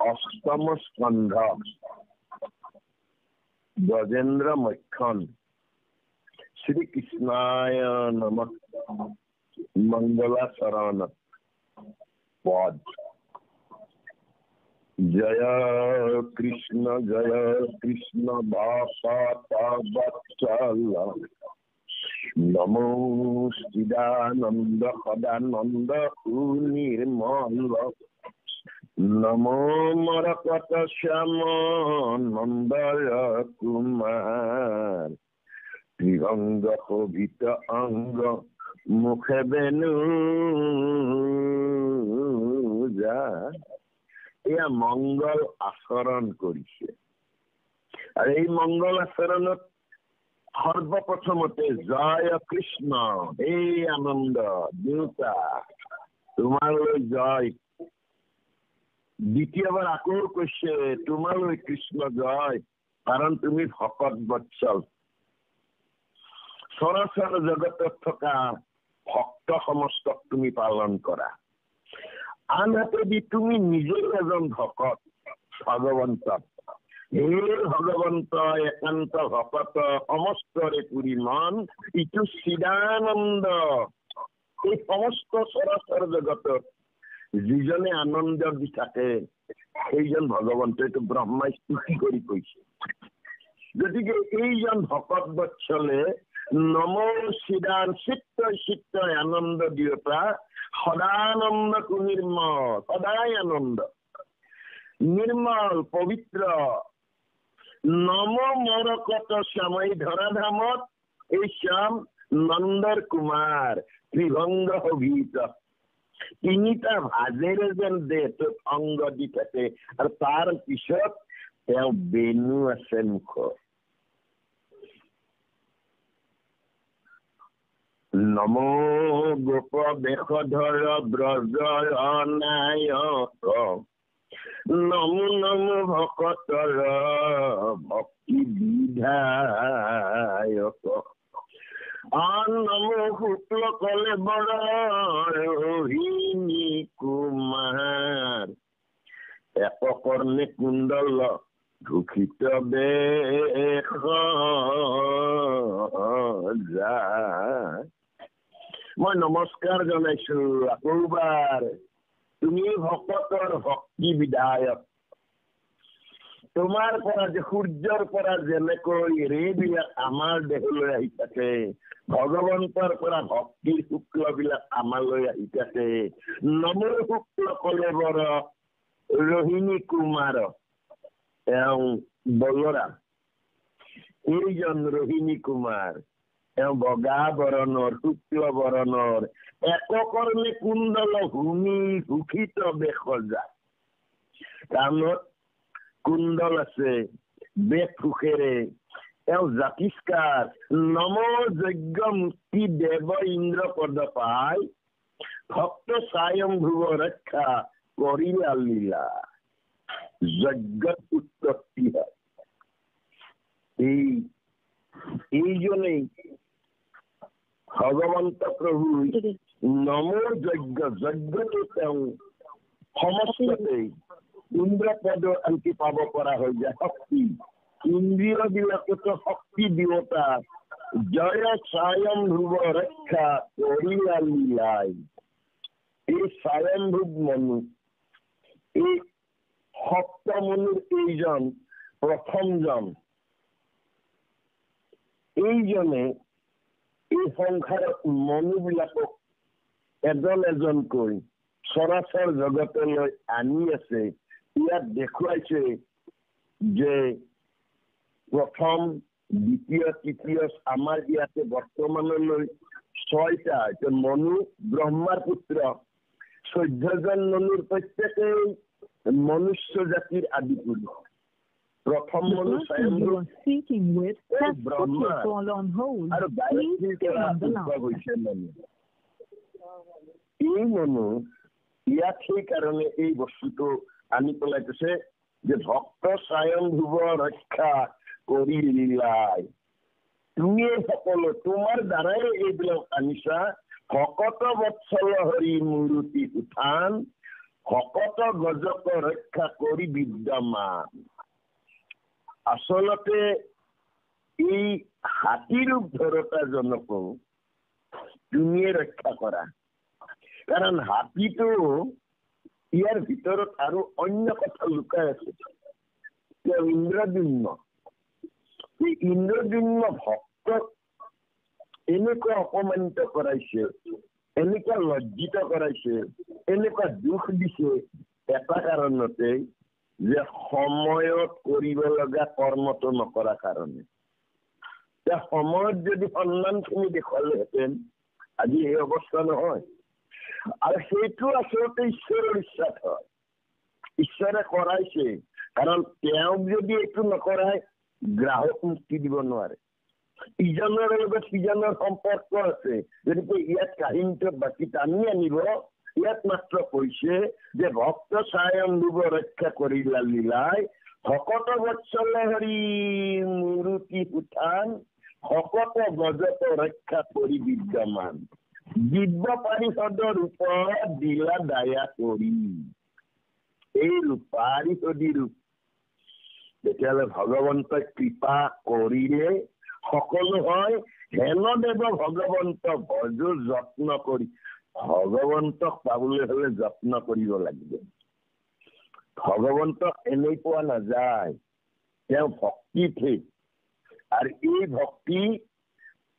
অষ্টম স্কন্ধ ব্রজেন্দ্র মক্ষণ শ্রীকৃষ্ণায় নমঃ মঙ্গলাচরণ পদ। জয় কৃষ্ণ বৎসল নমো চিদানন্দ সদানন্দ সুনির্মল নমো মরকত শ্যাম নন্দয় কুমার ত্রিঅঙ্গ শোভিত অঙ্গ মুখে বেনু যা। এয়া মংগল আচৰণ কৰিছে আৰু এই মংগল আচৰণত সৰ্বপ্ৰথমতে জয় কৃষ্ণ, হে আনন্দ দেউতা তোমালৈ জয়। দ্বিতীয়বাৰ আকৌ কৈছে তোমালৈ কৃষ্ণ জয়, কাৰণ তুমি ভকত বৎসল, চৰাচৰ জগতত থকা ভক্ত সমস্তক তুমি পালন কৰা। আনহাতে তুমি নিজে এজন ভকত ভগৱন্তক। হে ভগৱন্ত একান্ত ভকত সমস্তৰে পুৰি মন, ইটো চিদানন্দ। এই সমস্ত চৰাচৰ জগতত যিজনে আনন্দ দি থাকে সেইজন ভগৱন্ত। এইটো ব্ৰহ্মাই স্তুতি কৰি কৈছে। গতিকে এইজন ভকত বৎসলে নম চিদান চিত্তই আনন্দ দিয়তা সদানন্দ নিৰ্মল, সদায় আনন্দ নিৰ্মল পবিত্ৰ। নম মৰকত শ্যাম, এই ধৰাধামত এই শ্যাম নন্দৰ কুমাৰ ত্ৰিভংগ শোভিত, তিনিটা ভাজেৰে যেন দেহটোত অংগ দি থাকে আৰু তাৰ পিছত তেওঁ বেনু আছে মুখত। নমো গোপ বেশধৰ ব্ৰজৰ নায়ক, নমো নমো ভকতৰ ভক্তি বিধায়ক, নমো শুক্ল কলেবৰ ৰোহিণী কুমাৰ, এককৰ্ণে কুণ্ডল ভূষিত বেশ যা। মই নমস্কাৰ জনাইছো আকৌবাৰ। তুমি ভকতৰ ভক্তি বিধায়ক। তোমাৰ পৰা যে সূৰ্যৰ পৰা যেনেকৈ ৰেবিলাক আমাৰ দেহলৈ আহি থাকে, ভগৱন্তৰ পৰা ভক্তিৰ শুক্ল বিলাক আমালৈ আহি থাকে। নমো শুক্ল কলেবৰ ৰোহিণী কুমাৰ, তেওঁ বলৰাম। এইজন ৰোহিণী কুমাৰ, তেওঁ বগা বৰণৰ শুক্ল বৰণৰ, এককৰ্ণে কুণ্ডল ভূমি ভূষিত বেশজা। কাণত কুণ্ডল আছে, বেশ সুখেৰে তেওঁ জাতিষ্কাৰ। নম যজ্ঞ মুক্তি দেৱ ইন্দ্ৰ পদ পাই, ভক্ত স্বয়ম্ভুৱ ৰক্ষা কৰিলা লীলা। যজ্ঞত উৎপত্তি হয়। এইজনেই ভগৱন্ত প্ৰভু নমো যজ্ঞ, যজ্ঞটো তেওঁ সমস্ততেই ইন্দ্ৰপদ আনকি পাব পৰা হৈ যায়। শক্তি ইন্দ্ৰিয় বিলাকতো শক্তি দেৱতা। জয় স্বয়ম্ভুৱ ৰক্ষা কৰিলা লীলাই। এই স্বয়ম্ভুৱ মনু, এই সপ্তমনুৰ এইজন প্ৰথমজন। এইজনে এই সংসাৰত মনুবিলাকক এজন এজনকৈ চৰাচৰ জগতলৈ আনি আছে। ইয়াত দেখুৱাইছে যে প্ৰথম, দ্বিতীয়, তৃতীয়, আমাৰ ইয়াতে বৰ্তমানলৈ 6টা। মনু ব্ৰহ্মাৰ পুত্ৰ। 14জন মনুৰ প্ৰত্যেকেই মনুষ্য জাতিৰ আদি পুৰুষ। প্ৰথম মনু স্বয়ম্ভু ব্ৰহ্মা আৰু গায়ত্ৰীৰ পৰা উদ্ভৱ হৈছে মনু। এই মনু ইয়াত সেইকাৰণে এই বস্তুটো আনি পেলাই কৈছে যে ভক্ত স্বয়ম্ভুৱ ৰক্ষা কৰি লীলাই। তুমি সকলো তোমাৰ দ্বাৰাই এইবিলাক আনিছা। ভকত বৎসল হৰি মূৰ্তি উত্থান, ভকত গজক ৰক্ষা কৰি বিদ্যমান। আচলতে এই হাতী ৰূপ ধৰোতা জনকো তুমিয়ে ৰক্ষা কৰা। কাৰণ হাতীটো ইয়াৰ ভিতৰত আৰু অন্য কথা লুকাই আছে। ইন্দ্ৰদ্যুম্ন, এই ইন্দ্ৰদ্যুম্ন ভক্তক এনেকুৱা অপমানিত কৰাইছে, এনেকুৱা লজ্জিত কৰাইছে, এনেকুৱা দুখ দিছে এটা কাৰণতে যে সময়ত কৰিব লগা কৰ্মটো নকৰা কাৰণে। সময়ত যদি সন্মানখিনি দেখুৱালেহেঁতেন আজি এই অৱস্থা নহয়। আৰু সেইটো আচলতে ঈশ্বৰৰ ইচ্ছাত হয়। ঈশ্বৰে কৰাইছে, কাৰণ তেওঁক যদি এইটো নকৰাই গ্ৰাহক মুক্তি দিব নোৱাৰে। ইজনৰ লগত সিজনৰ সম্পৰ্ক আছে। গতিকে ইয়াত কাহিনীটো বাকী টানি আনিব। ইয়াত মাত্ৰ কৈছে যে ভক্ত স্বয়ম্ভুৱ ৰক্ষা কৰিলা লীলাই, ভকত বৎসল হৰি মুৰুতি উঠান, ভকত গজত ৰক্ষা কৰি বিদ্যমান, দিব্য পাৰিষদৰ ৰূপত দিলা দায়া কৰি। এই ৰূপ পাৰিষদী ৰূপ তেতিয়াহ'লে ভগৱন্তই কৃপা কৰিলে সকলো হয়। হেনদেৱ ভগৱন্ত ভজ যত্ন কৰি। ভগৱন্তক পাবলৈ হলে যত্ন কৰিব লাগিব। ভগৱন্তক এনেই পোৱা নাযায়, তেওঁ ভক্তিতহে। আৰু এই ভক্তি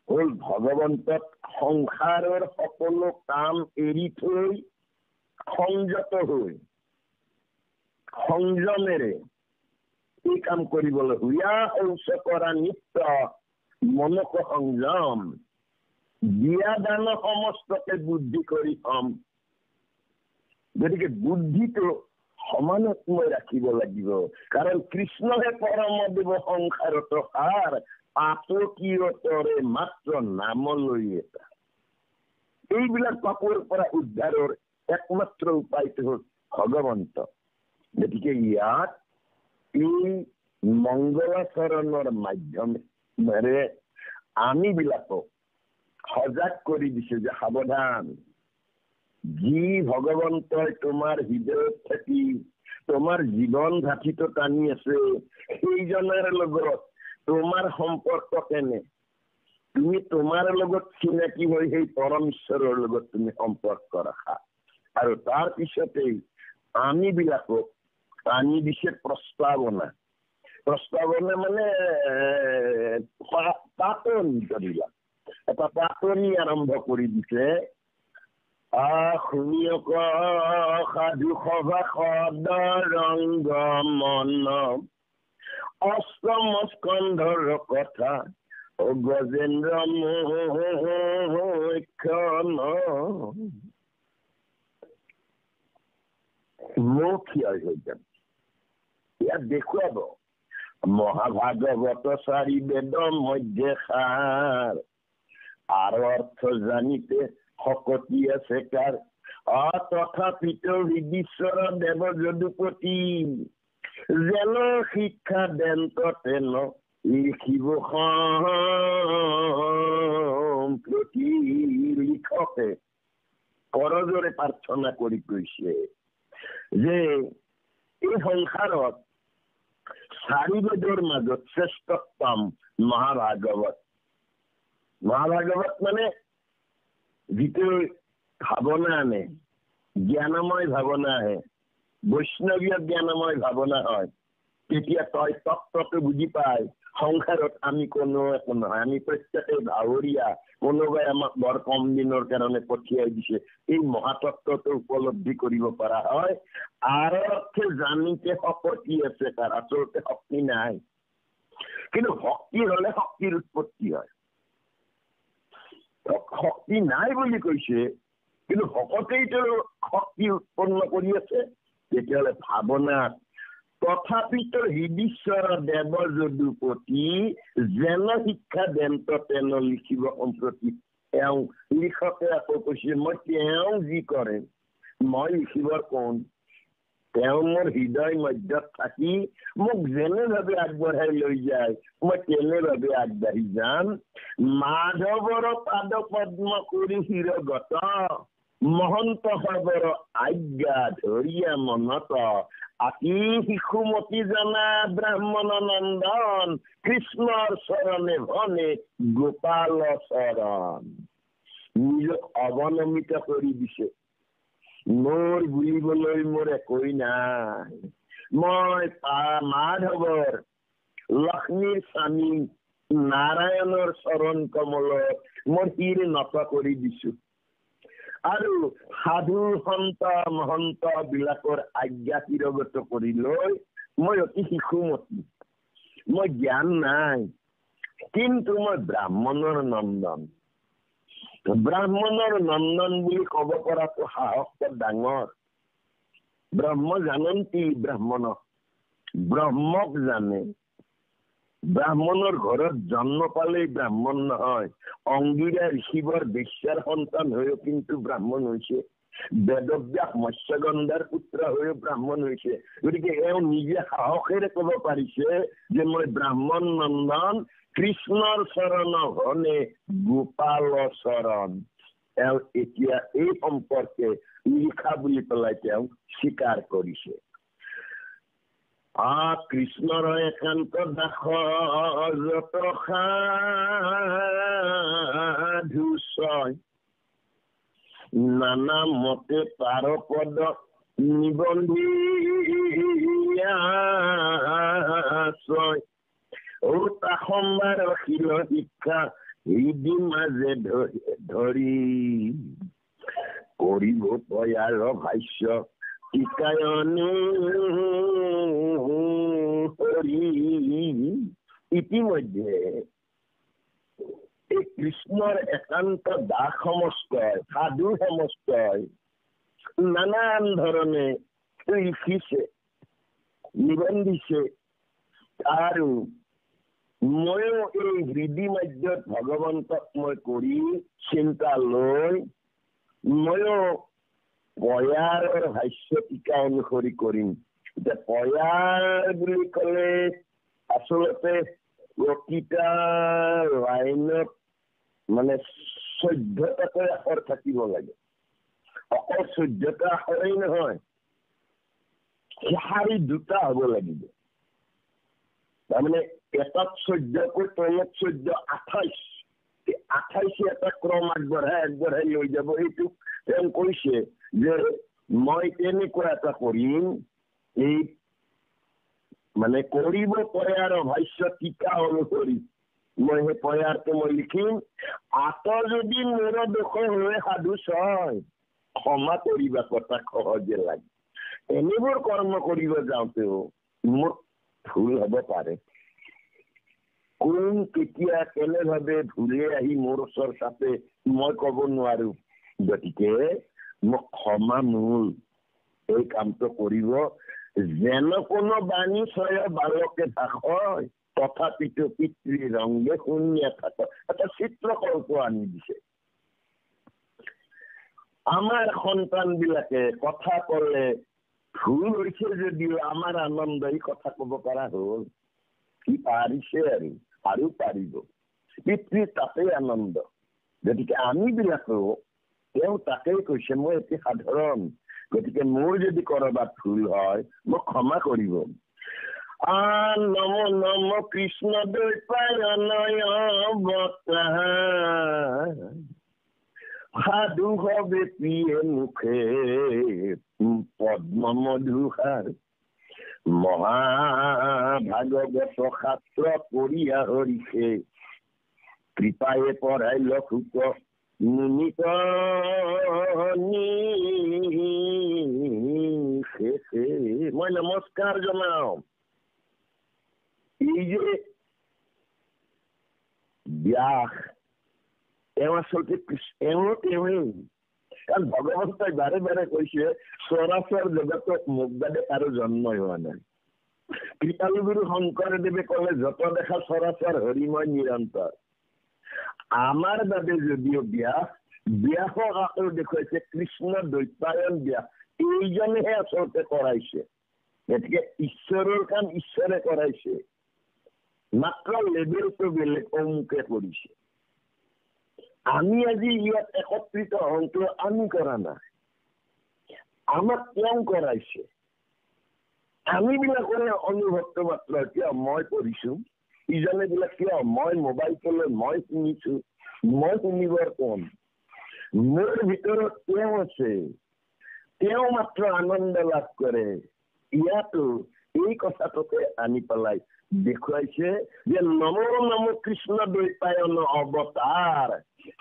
হল ভগৱন্তত সংসাৰৰ সকলো কাম এৰি থৈ সংযত হৈ সংযমেৰে এই কাম কৰিবলৈ হুয়া শৌচ কৰা নিত্য মনক সংযম, দিয়া দান সমস্তকে বুদ্ধি কৰি থম। গতিকে বুদ্ধিটো সমানত মই ৰাখিব লাগিব। কাৰণ কৃষ্ণহে পৰম দেৱ সংসাৰত সাৰ, পাতকীয়তৰে মাত্ৰ নামলৈ এটা। এইবিলাক পাপৰ পৰা উদ্ধাৰৰ একমাত্ৰ উপায়টো হ'ল ভগৱন্ত। গতিকে ইয়াত এই মংগলাচৰণৰ মাধ্যমেৰে আমি বিলাকক সজাগ কৰি দিছে যে সাৱধান, যি ভগৱন্তই তোমাৰ হৃদয়ত থাকি তোমাৰ জীৱন ধাঠিটো টানি আছে, সেইজনৰ লগত তোমাৰ সম্পৰ্ক কেনে? তুমি তোমাৰ লগত চিনাকি হৈ সেই পৰম ঈশ্বৰৰ লগত তুমি সম্পৰ্ক ৰাখা। আৰু তাৰ পিছতেই আমি বিলাকক আনি দিছে প্ৰস্তাৱনা। প্ৰস্তাৱনা মানে পাতনি ধৰিলা, এটা পাতনি আৰম্ভ কৰি দিছে। শুনিয়ক সাধু সভা সদ ৰংগ মন, অষ্টম স্কন্ধৰ কথা গজেন্দ্ৰ মোক্ষণ। মুখিয়া হৈ যাম। ইয়াত দেখুৱাব মহাভাগৱত 4 বেদ মধ্যে সাৰ, আৰ অৰ্থ জানিতে শকতি আছে কাৰ। তথাপিত বিশ্বৰ দেব যদুপতি, যেন শিক্ষা দেন্ত তেন লিখিব সম্প্ৰতি। লিখকে কৰজৰে প্ৰাৰ্থনা কৰি কৈছে যে এই সংসাৰত 4 বেদৰ মাজত শ্ৰেষ্ঠতম মহাভাগৱত। মহাভাগৱত মানে যিটো ভাৱনা আনে, জ্ঞানময় ভাৱনা আহে, বৈষ্ণৱীয় জ্ঞানময় ভাৱনা হয়, তেতিয়া তই তত্ত্বটো বুজি পাই সংসাৰত আমি কোনো একো নহয়, আমি প্ৰত্যেকে ভাৱৰীয়া, কোনোবাই আমাক বৰ কম দিনৰ কাৰণে পঠিয়াই দিছে, এই মহাতত্ত্বটো উপলব্ধি কৰিব পৰা হয়। আৰ অৰ্থে জানিতে শক্তি আছে তাৰ, আচলতে শক্তি নাই। কিন্তু ভক্তি হলে শক্তিৰ উৎপত্তি হয়। শক্তি নাই বুলি কৈছে, কিন্তু ভকতেইতো শক্তি উৎপন্ন কৰি আছে। তেতিয়াহ'লে ভাৱনা তথাপিত হৃদীশ্বৰ দেৱ যদুপতি, যেন শিক্ষা দেন্ত তেন লিখিব সম্প্ৰতি। তেওঁ লিখকে আকৌ কৈছে, মই তেওঁ যি কৰে মই লিখিবৰ কোন, তেওঁ মোৰ হৃদয় মধ্যত থাকি মোক যেনেভাৱে আগবঢ়াই লৈ যায় মই তেনেভাৱে আগবাঢ়ি যাম। মাধৱৰ পাদ পদ্ম কৰি শিৰগত, মহন্ত সৰ্বৰ আজ্ঞা ধৰিয়া মনত আতি শিশুমতি জানা ব্ৰাহ্মণ নন্দন কৃষ্ণৰ চৰণে ভনে গোপাল চৰণ। নিজক অৱনমিত কৰি দিছে। মোৰ বুলিবলৈ মোৰ একোৱেই নাই। মই মাধৱৰ লক্ষ্মীৰ স্বামী নাৰায়ণৰ চৰণ কমলত মোৰ শিৰ নত কৰি দিছো। আৰু সাধু সন্ত মহন্ত বিলাকৰ আজ্ঞা শিৰগত কৰি লৈ মই অতি শিশুমতী। মই জ্ঞান নাই, কিন্তু মই ব্ৰাহ্মণৰ নন্দন। ব্ৰাহ্মণৰ নন্দন বুলি কব পৰাটো সাহস ডাঙৰ। ব্ৰহ্ম জানন্তী ব্ৰাহ্মণ, ব্ৰহ্মক জানে। ব্ৰাহ্মণৰ ঘৰত জন্ম পালেই ব্ৰাহ্মণ নহয়। অংগীৰা ঋষিবৰ বেশ্যাৰ সন্তান হৈও কিন্তু ব্ৰাহ্মণ হৈছে। বেদব্যাস মৎস্যগন্ধাৰ পুত্ৰ হৈও ব্ৰাহ্মণ হৈছে। গতিকে এওঁ নিজে সাহসেৰে কব পাৰিছে যে মই ব্ৰাহ্মণ নন্দন কৃষ্ণৰ চৰণ হনে গোপাল চৰণ। তেওঁ এতিয়া এই সম্পৰ্কে লিখা বুলি পেলাই তেওঁ স্বীকাৰ কৰিছে। কৃষ্ণৰ একান্ত দাস যত সাধু ছয়, নানা মতে তাৰ পদ নিবন্ধিয়া ছয়। তা সম্বাৰ শিল শিক্ষা হৃদি মাজে ধৰি, কৰিব তয়াৰ ভাষ্য টিকায়নে ইতিমধ্যে এই কৃষ্ণৰ একান্ত দাস সমস্তই, সাধু সমস্তই নানান ধৰণে লিখিছে, নিবন্ধিছে। আৰু ময়ো এই হৃদি মধ্যত ভগৱন্তক মই কৰি চিন্তা লৈ ময়ো পয়াৰৰ ভাষ্য টিকা অনুসৰি কৰিম। এতিয়া পয়াৰ বুলি কলে আচলতে প্ৰতিটা লাইনত মানে 14টাকৈ আখৰ থাকিব লাগে। অকল 14টা আখৰেই নহয়, শাৰী দুটা হব লাগিব। তাৰমানে এটাত 14কৈ তলত 14, 28। 28 এটা ক্ৰম আগবঢ়াই লৈ যাব। এইটো তেওঁ কৈছে যে মই তেনেকুৱা এটা কৰিম, এই মানে কৰিব পয়াৰ ভাষ্য টিকা অনুসৰি মই সেই পয়াৰটো মই লিখিম। যদি মোৰ দোষ হৈ সাধু ছয়, ক্ষমা কৰিবা কথা সহজে লাগে। এনেবোৰ কৰ্ম কৰিব যাওঁতেও মোৰ ভুল হব পাৰে। কোন কেতিয়া কেনেভাৱে ভুলে আহি মোৰ ওচৰ চাপে মই কব নোৱাৰো। গতিকে মোক ক্ষমা মূল এই কামটো কৰিব। যেন কোনো বাণী ছয় বালকে ভাষয়, তথাপিতো পিতৃ ৰংগে শূন্য থাক। এটা চিত্ৰকল্প আনি দিছে। আমাৰ সন্তান বিলাকে কথা কলে ভুল হৈছে যদিও আমাৰ আনন্দ এই কথা কব পৰা হল। কি পাৰিছে আৰু পাৰিব। পিতৃ তাতেই আনন্দ। গতিকে আমি বিলাকেও তেওঁ তাকেই কৈছে মই এটি সাধাৰণ। গতিকে মোৰ যদি কৰবাত ভুল হয় মোক ক্ষমা কৰিব। নম নম কৃষ্ণ দৈপায়নয় বতা, সাধু হবে প্ৰিয়ে মুখে পদ্ম মধুহাৰ। মহাভাগৱত শাস্ত্ৰ পঢ়িয়া হৰিষে, কৃপায়ে পঢ়াই লখুক নিমিত মই নমস্কাৰ জনাও। এই যে ব্যাস তেওঁ আচলতে তেওঁৱেই। কাৰণ ভগৱন্তই বাৰে বাৰে কৈছে চৰাচৰ জগতত মোক বাদে কাৰো জন্মই হোৱা নাই। কৃপালু গুৰু শংকৰদেৱে কলে যত দেখা চৰাচৰ হৰিময় নিৰন্তৰ। আমাৰ বাবে যদিও ব্যাসক আকৌ দেখুৱাইছে কৃষ্ণ দৈপায়ন ব্যাস। এইজনেহে আচলতে কৰাইছে। গতিকে ঈশ্বৰৰ কাম ঈশ্বৰে কৰাইছে, মাত্ৰ লেবেলটো বেলেগ অমুকে কৰিছে। আমি আজি ইয়াত একত্ৰিত হওঁতে আমি কৰা নাই, আমাক তেওঁ কৰাইছে। আমি বিলাকৰে অনুভৱটো মাত্ৰ কিয় মই পঢ়িছো, ইজনে বিলাক কিয় মই মোবাইলটো লৈ মই শুনিছো, মই শুনিবৰ কম। মোৰ ভিতৰত তেওঁ আছে, তেওঁ মাত্ৰ আনন্দ লাভ কৰে। ইয়াতো এই কথাটোকে আনি পেলাই দেখুৱাইছে যে নম নম কৃষ্ণ দ্বৈপায়ন অৱতাৰ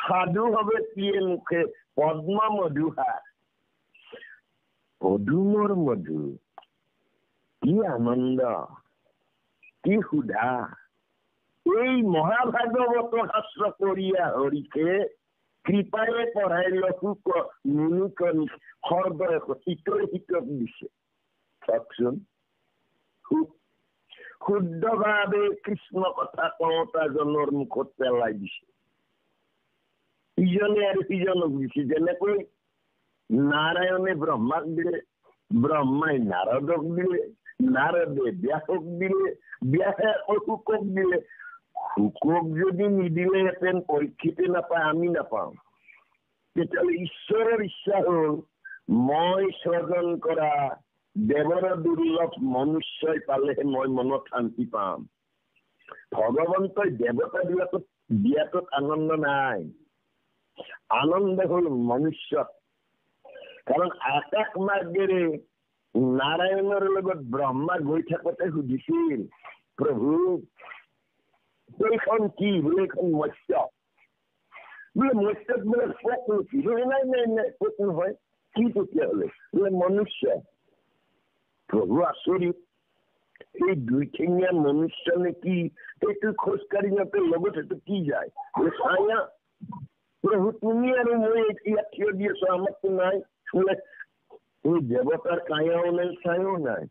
সাধু হবে প্ৰিয়ে মুখে পদ্ম মধুহাৰ। পদুমৰ মধু, কি আনন্দ, কি সুধা। এই মহাভাগৱত শাস্ত্ৰ কৰিয়া হৰিকে কৃপাৰে পঢ়াই লুক মুনুকন সৰ্বৰে ইটোৱে সিটোক দিছে। চাওকচোন, শুদ্ধভাৱে কৃষ্ণ কথা কওঁতাজনৰ মুখত পেলাই দিছে। ইজনে আৰু সিজনক দিছে। যেনেকৈ নাৰায়ণে ব্ৰহ্মাক দিলে, ব্ৰহ্মাই নাৰদক দিলে, নাৰদে ব্যাসক দিলে, ব্যাসে শুকক দিলে। শুকক যদি নিদিলেহেঁতেন পৰীক্ষিতে নাপায়, আমি নাপাওঁ। তেতিয়াহ'লে ঈশ্বৰৰ ইচ্ছা হ'ল মই স্বজন কৰা দেৱৰ দুৰ্লভ মনুষ্যই পালেহে মই মনত শান্তি পাম। ভগৱন্তই দেৱতা বিলাকত দিয়াটোত আনন্দ নাই, আনন্দ হ'ল মনুষ্যত। কাৰণ আকাশ মাৰ্গেৰে নাৰায়ণৰ লগত ব্ৰহ্মা গৈ থাকোঁতে সুধিছিল, প্ৰভু এইখন কি? বোলে এইখন মৎস্য। বোলে মৎস্যত বোলে পোক নেকি? নাই নাই নাই, পোক নহয়। কি তেতিয়াহ'লে? বোলে মনুষ্য। প্ৰভু আচৰিত, এই দুইঠেঙীয়া মনুষ্য নে কি? এইটো খোজকাঢ়ি যাওঁতে লগত এইটো কি যায়? বোলে ছায়া। প্ৰভু তুমি আৰু মই এতিয়া থিয় দি আছো, আমাকতো নাই। বোলে এই দেৱতাৰ কায়াও নাই, ছায়াও নাই।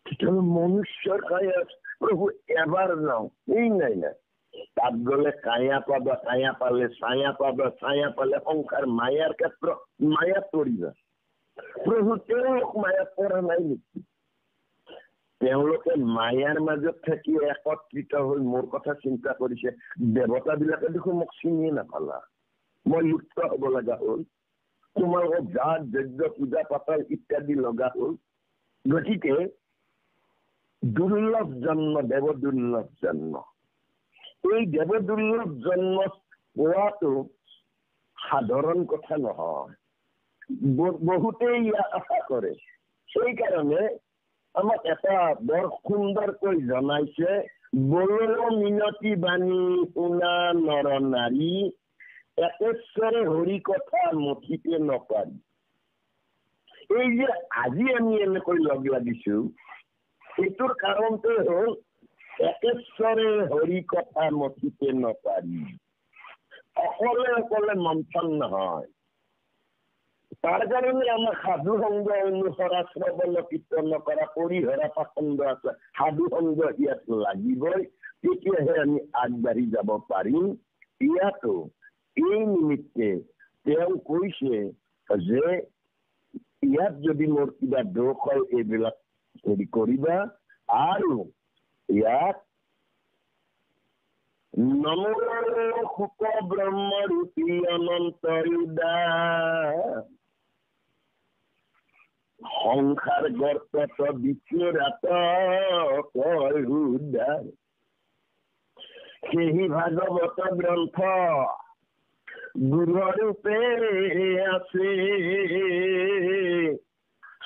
তেতিয়াহ'লে মনুষ্যৰ কায়া আছে। প্ৰভু এবাৰ যাওঁ, এই নাই নাই, তাত গ'লে কায়া পাবা, কায়া পালে ছায়া পাবা, ছায়া পালে সংসাৰ মায়াৰ ক্ষেত্ৰ, মায়াত পৰিবা। প্ৰভু তেওঁলোক মায়াত পৰা নাই নেকি? তেওঁলোকে মায়াৰ মাজত থাকি একত্ৰিত হৈ মোৰ কথা চিন্তা কৰিছে। দেৱতা বিলাকে দেখোন মোক চিনিয়ে নাপালা, মই লুপ্ত হব লগা হ'ল, তোমালোকৰ জাত যজ্ঞ পূজা পাতল ইত্যাদি লগা হ'ল। গতিকে দুৰ্লভ জন্ম, দেৱ দুৰ্লভ জন্ম। এই দেৱ দুৰ্লভ জন্ম পোৱাটো সাধাৰণ কথা নহয়। বহুতেই ইয়াক আশা কৰে। সেইকাৰণে আমাক এটা বৰ সুন্দৰকৈ জনাইছে, বলো মিনতি বাণী শুনা নৰ নাৰী, একেশ্বৰে হৰি কথা মঠিতে নপাৰি। এই যে আজি আমি এনেকৈ লগ লাগিছো, সেইটোৰ কাৰণটো হ'ল একেশ্বৰে হৰি কথা মঠিতে নপাৰি। অকলে অকলে মন্থন নহয়। তাৰ কাৰণে আমাৰ সাধু সংগ অনুসৰা শ্ৰৱণ কীৰ্তন কৰা পৰিহৰা পাখণ্ড আছে। সাধু সংগ ইয়াত লাগিবই, তেতিয়াহে আমি আগবাঢ়ি যাব পাৰিম। ইয়াতো এই নিমিত্তে তেওঁ কৈছে যে ইয়াত যদি মোৰ কিবা দোষ হয় এইবিলাক হেৰি কৰিবা। আৰু ইয়াত নম শুক ব্ৰহ্মৰূপী অনন্ত উদাৰ, সংসাৰ গৰ্তত বিষ্ণুৰাত কয় উদ্ধাৰ। সেই ভাগৱত গ্ৰন্থ গুৰুৰূপে আছে,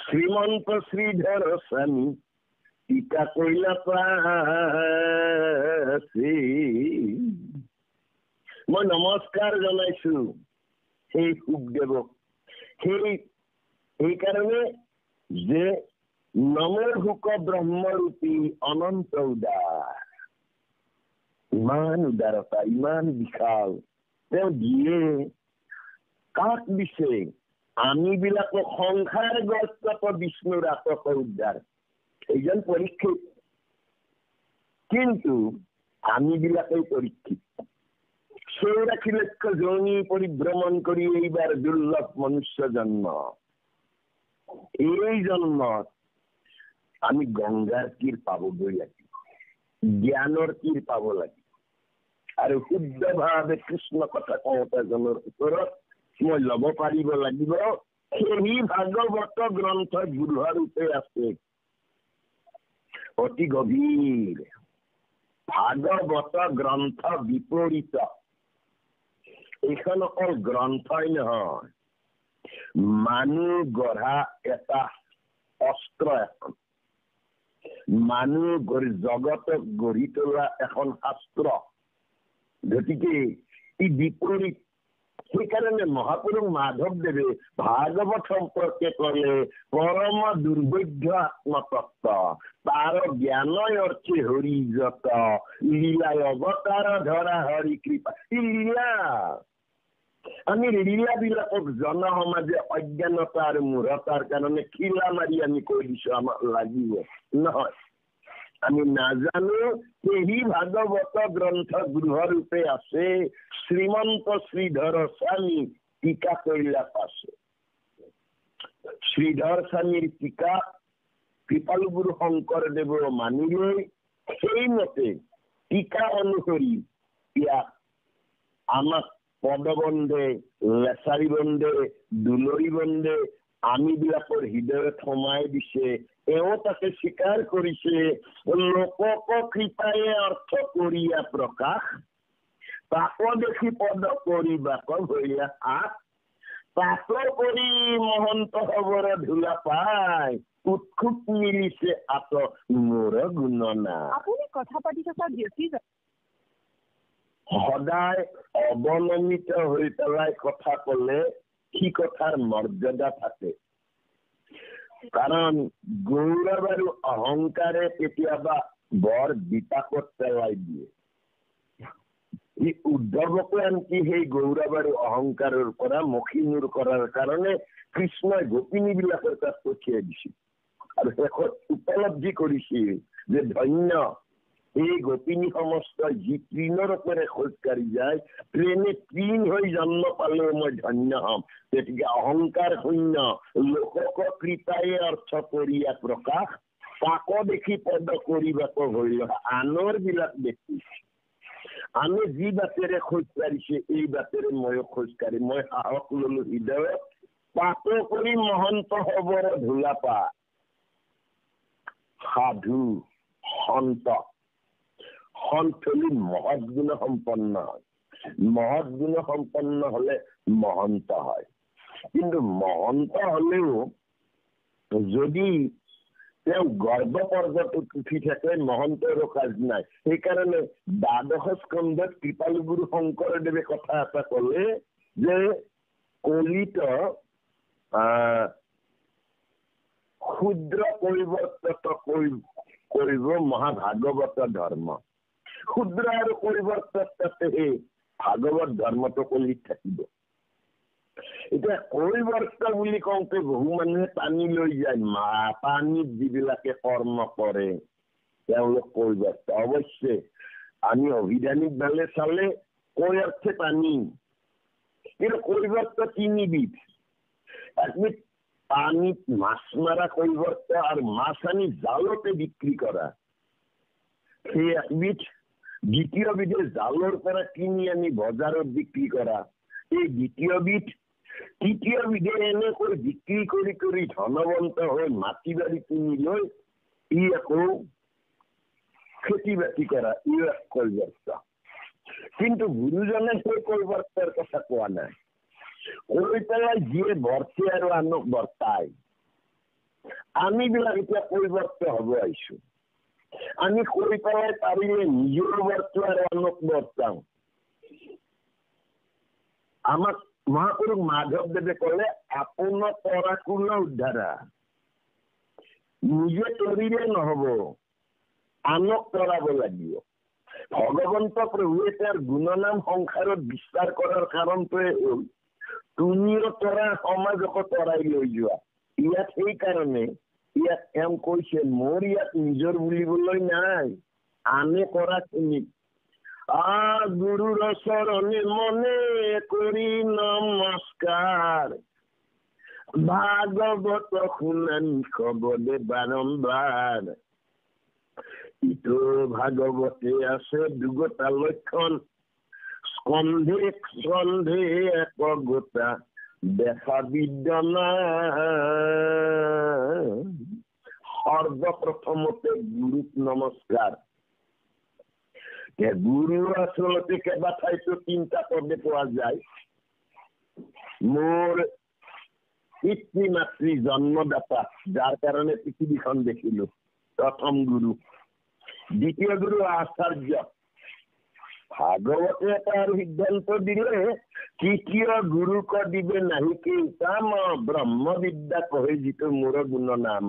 শ্ৰীমন্ত শ্ৰীধৰ স্বামী টিকা কইলা পাছে। মই নমস্কাৰ জনাইছো সেই শুকদেৱক, সেইকাৰণে যে নমৰ শুক ব্ৰহ্মৰূপী অনন্ত উদাৰ। ইমান উদাৰতা, ইমান বিশাল তেওঁ দিয়ে। কাক দিছে? আমি বিলাকক সংসাৰ গ্ৰস্ত বিষ্ণুৰ আতক উদ্ধাৰ, এইজন পৰীক্ষিত। কিন্তু আমি বিলাকেই পৰীক্ষিত। 84 লক্ষ যোনি পৰিভ্ৰমণ কৰি এইবাৰ দুৰ্লভ মনুষ্য জন্ম। এই জন্মত আমি গংগাৰ তীৰ পাবগৈ লাগিব, জ্ঞানৰ তীৰ পাব লাগিব। আৰু শুদ্ধভাৱে কৃষ্ণ কথা কওঁতে জনৰ ওপৰত মই ল'ব পাৰিব লাগিব। সেই ভাগৱত গ্ৰন্থ গুৰুৰূপে আছে অতি গভীৰ। ভাগৱত গ্ৰন্থ বিপৰীত। এইখন অকল গ্ৰন্থই নহয়, মানুহ গঢ়া এটা অস্ত্ৰ এখন, মানুহ জগতক গঢ়ি তোলা এখন শাস্ত্ৰ। গতিকে ই বিপৰীত। সেইকাৰণে মহাপুৰুষ মাধৱদেৱে ভাগৱত সম্পৰ্কে ক'লে পৰম দুৰ্বোধ্য আত্মতত্ত্ব, তাৰ জ্ঞানই অৰ্থে হৰি যত, লীলাই অৱতাৰ ধৰা হৰি কৃপা। ই লীলা। আমি লীলাবিলাকক জনসমাজে অজ্ঞানতা আৰু মূঢ়তাৰ কাৰণে খিলা মাৰি আমি কৈ দিছো আমাক লাগিব। নহয়, আমি নাজানো সেই ভাগৱত গ্ৰন্থ গৃহৰূপে আছে শ্ৰীমন্ত শ্ৰীধৰ স্বামী টিকা কৈলাস আছে। শ্ৰীধৰ স্বামীৰ টিকা কৃপাল গুৰু শংকৰদেৱৰ মানি লৈ সেইমতে টিকা অনুসৰি ইয়াক আমাক পদবন্ধে, লেচাৰী বন্ধে, দুলৰী বন্ধে আমিবিলাকৰ হৃদয়ত সোমাই দিছে। এওঁ তাকে স্বীকাৰ কৰিছে, লোকক কৃপায়ে অৰ্থ কৰিয়া প্ৰকাশ, তাক দেখি পদ কৰিবাক ভৈয়া আশ, তাক কৰি মহন্ত হবৰ ধূলা পাই, উৎসুক মিলিছে আত মোৰ গুণনা। আপুনি কথা পাতি থকা ব্যক্তি সদায় অৱনমিত হৈ পেলাই কথা কলে সি কথাৰ মৰ্যাদা থাকে। কাৰণ গৌৰৱ আৰু অহংকাৰে কেতিয়াবা বৰ বিপাকত পেলাই দিয়ে। ই উদ্ধৱকে আনকি সেই গৌৰৱ আৰু অহংকাৰৰ পৰা মষিমূৰ কৰাৰ কাৰণে কৃষ্ণই গোপিনী বিলাকৰ তাত পঠিয়াই দিছিল আৰু শেষত উপলব্ধি কৰিছিল যে ধন্য এই গোপিনী সমস্ত যি তৃণৰ ওপৰে খোজকাঢ়ি যায়, ট্ৰেইনে তৃণ হৈ জন্ম পালেও মই ধন্য হম। গতিকে অহংকাৰ শূন্য, লোকক কৃপায়ে অৰ্থ কৰিয়া প্ৰকাশ, তাকো দেখি পদ কৰিবাক হৰিল। আনৰ বিলাক দেখি আমি যি বাটেৰে খোজকাঢ়িছে এই বাটেৰে ময়ো খোজকাঢ়ি মই সাহস ললো হৃদয়ত, পাতো কৰি মহন্ত হবৰ ধূলা পা। সাধু সন্ত সন্ত মহৎ গুণ সম্পন্ন হয়। মহৎ গুণ সম্পন্ন হলে মহন্ত হয়। কিন্তু মহন্ত হলেও যদি তেওঁ গৰ্ভ পৰ্বতত উঠি থাকে মহন্তৰো কাজ নাই। সেইকাৰণে দ্বাদশ স্কন্ধত কৃপাল গুৰু শংকৰদেৱে কথা এটা কলে যে কলিত ক্ষুদ্ৰ পৰিৱৰ্তিত কৰিব মহাভাগৱত ধৰ্ম। ক্ষুদ্ৰ আৰু পৰিৱৰ্তন ভাগৱত ধৰ্মটো কলিত থাকিব। এতিয়া কৈবৰ্ত বুলি কওঁতে বহু মানুহে টানি লৈ যায়, পানীত যিবিলাকে কৰ্ম কৰে তেওঁলোক কৈবৰ্ত। অৱশ্যে আমি অভিধানিক ভাৱে চালে কৈ অৰ্থে পানী, কিন্তু কৈবৰ্ত তিনিবিধ। একবিধ পানীত মাছ মাৰা কৈবৰ্ত আৰু মাছ আনি জালতে বিক্ৰী কৰা সেই একবিধ। দ্বিতীয় বিধে জালৰ পৰা কিনি আনি বজাৰত বিক্ৰী কৰা এই দ্বিতীয় বিধ। তৃতীয় বিধে এনেকৈ বিক্ৰী কৰি কৰি ধনৱন্ত হৈ মাটি বাৰী কিনি লৈ ই আকৌ খেতি বাতি কৰা, ই এক কৈবৰ্ত। কিন্তু গুৰুজনে সেই কৈবৰ্তৰ কথা কোৱা নাই। কৈ পেলাই যিয়ে বৰ্তে আৰু আনক বৰ্তাই। আমি বিলাক এতিয়া কৈবৰ্ত হব আহিছো। আমি কৈ পেলাই পাৰিলে নিজৰ বৰ্ত আৰু আনক বৰ্তাও। আমাক মহাপুৰুষ মাধৱদেৱে কলে আপোন পৰাকুল উদ্ধাৰা। নিজে তৰিলে নহব, আনক তৰাব লাগিব। ভগৱন্ত প্ৰভুৱে তেওঁৰ গুণনাম সংসাৰত বিস্তাৰ কৰাৰ কাৰণটোৱে হ'ল তুমিও তৰা সমাজকো তৰাই লৈ যোৱা। ইয়াত সেইকাৰণে ইয়াত এওঁ কৈছে মোৰ ইয়াত নিজৰ বুলিবলৈ নাই, আনে কৰাখিনি। গুৰুৰ চৰণে মনে কৰি নমস্কাৰ, ভাগৱত শুনানি খবলে বাৰম্বাৰ। ইটো ভাগৱতে আছে দুগোটা লক্ষণ, স্কন্ধে স্কন্ধে একগোটা দেখা বিদ্যমান। সৰ্বপ্ৰথমতে গুৰুক নমস্কাৰ। গুৰু আসলতে কেবা ঠাইতো তিনটা পদে পোৱা যায়। মোৰ পিতৃ মাতৃ জন্মদাতা, যাৰ কাৰণে পৃথিৱীখন দেখিলো, প্ৰথম গুৰু। দ্বিতীয় গুৰু আচাৰ্য। ভাগবতে তাৰ সিদ্ধান্ত দিলে তৃতীয় গুৰুক দিবে নাহিকে তাম ব্ৰহ্মবিদ্যা কহে যিটো মোৰ গুণনাম।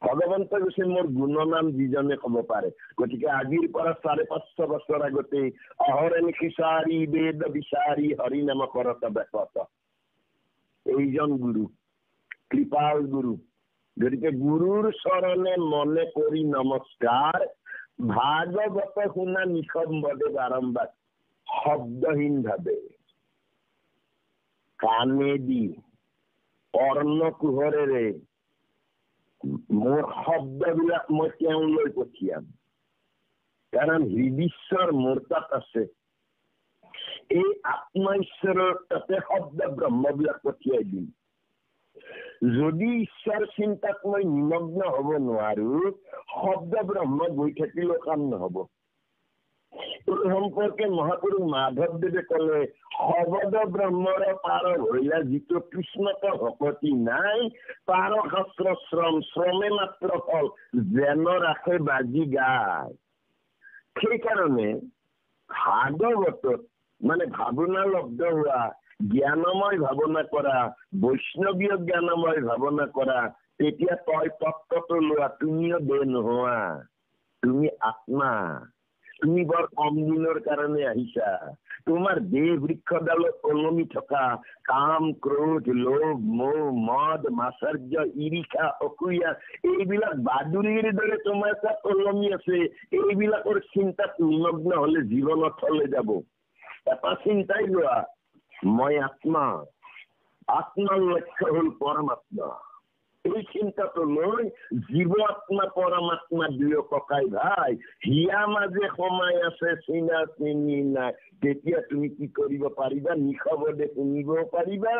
ভগৱন্ত কৈছে মোৰ গুণনাম যিজনে কব পাৰে। গতিকে আজিৰ পৰা 550 বছৰ আগতে অহৰণ খিচাৰি বেদ বিচাৰি হৰি নাম কৰত বেকত, এইজন গুৰু, কৃপাল গুৰু। গতিকে গুৰুৰ চৰণে মনে কৰি নমস্কাৰ। ভাগৱত শুনা নিসম্বদে বাৰম্বাৰ শব্দহীন ভাবে, কাণেদি কৰ্ণকুহৰেৰে মোৰ শব্দবিলাক মই তেওঁলৈ পঠিয়াম। কাৰণ হৃদীশ্বৰ মোৰ তাত আছে। এই আত্মা ঈশ্বৰৰ তাতে শব্দ ব্ৰহ্মবিলাক পঠিয়াই দিম। যদি ঈশ্বৰ চিন্তাত মই নিমগ্ন হব নোৱাৰো, শব্দ ব্ৰহ্ম গৈ থাকিলেও কাম নহব। এই সম্পৰ্কে মহাপুৰুষ মাধৱদেৱে কলে, শব্দ ব্ৰহ্মৰ পাৰ হইলা যিটো কৃষ্ণত ভকতি নাই, পাৰ শাস্ত্ৰ শ্ৰম, শ্ৰমে মাত্ৰ ফল, যেন ৰাখে বাজি গায়। সেইকাৰণে ভাগৱতত মানে ভাৱনা লব্ধ হোৱা, জ্ঞানময় ভাৱনা কৰা, বৈষ্ণৱীয় জ্ঞানময় ভাৱনা কৰা, তেতিয়া তই তত্ত্বটো লোৱা, তুমিও দেহ নোহোৱা, তুমি আত্মা। তুমি বৰ কম দিনৰ কাৰণে আহিছা। তোমাৰ দেহ বৃক্ষডালত ওলমি থকা কাম, ক্ৰোধ, লোভ, মোহ, মদ, মাচৰ্য, ঈৰ্ষা, অসূয়া, এইবিলাক বাদুলিৰ দৰে তোমাৰ তাত ওলমি আছে। এইবিলাকৰ চিন্তাত নিমগ্ন হলে জীৱনত থলে যাব। এটা চিন্তাই লোৱা, মই আত্মা, আত্মাৰ লক্ষ্য হল পৰমাত্মা। এই চিন্তাটো লৈ জীৱ আত্মা পৰমাত্মা দুয়ো ককাই ভাই, হিয়া মাজে সোমাই আছে, চিনা চিনি নাই। তেতিয়া তুমি কি কৰিব পাৰিবা? নিশবদে শুনিব পাৰিবা।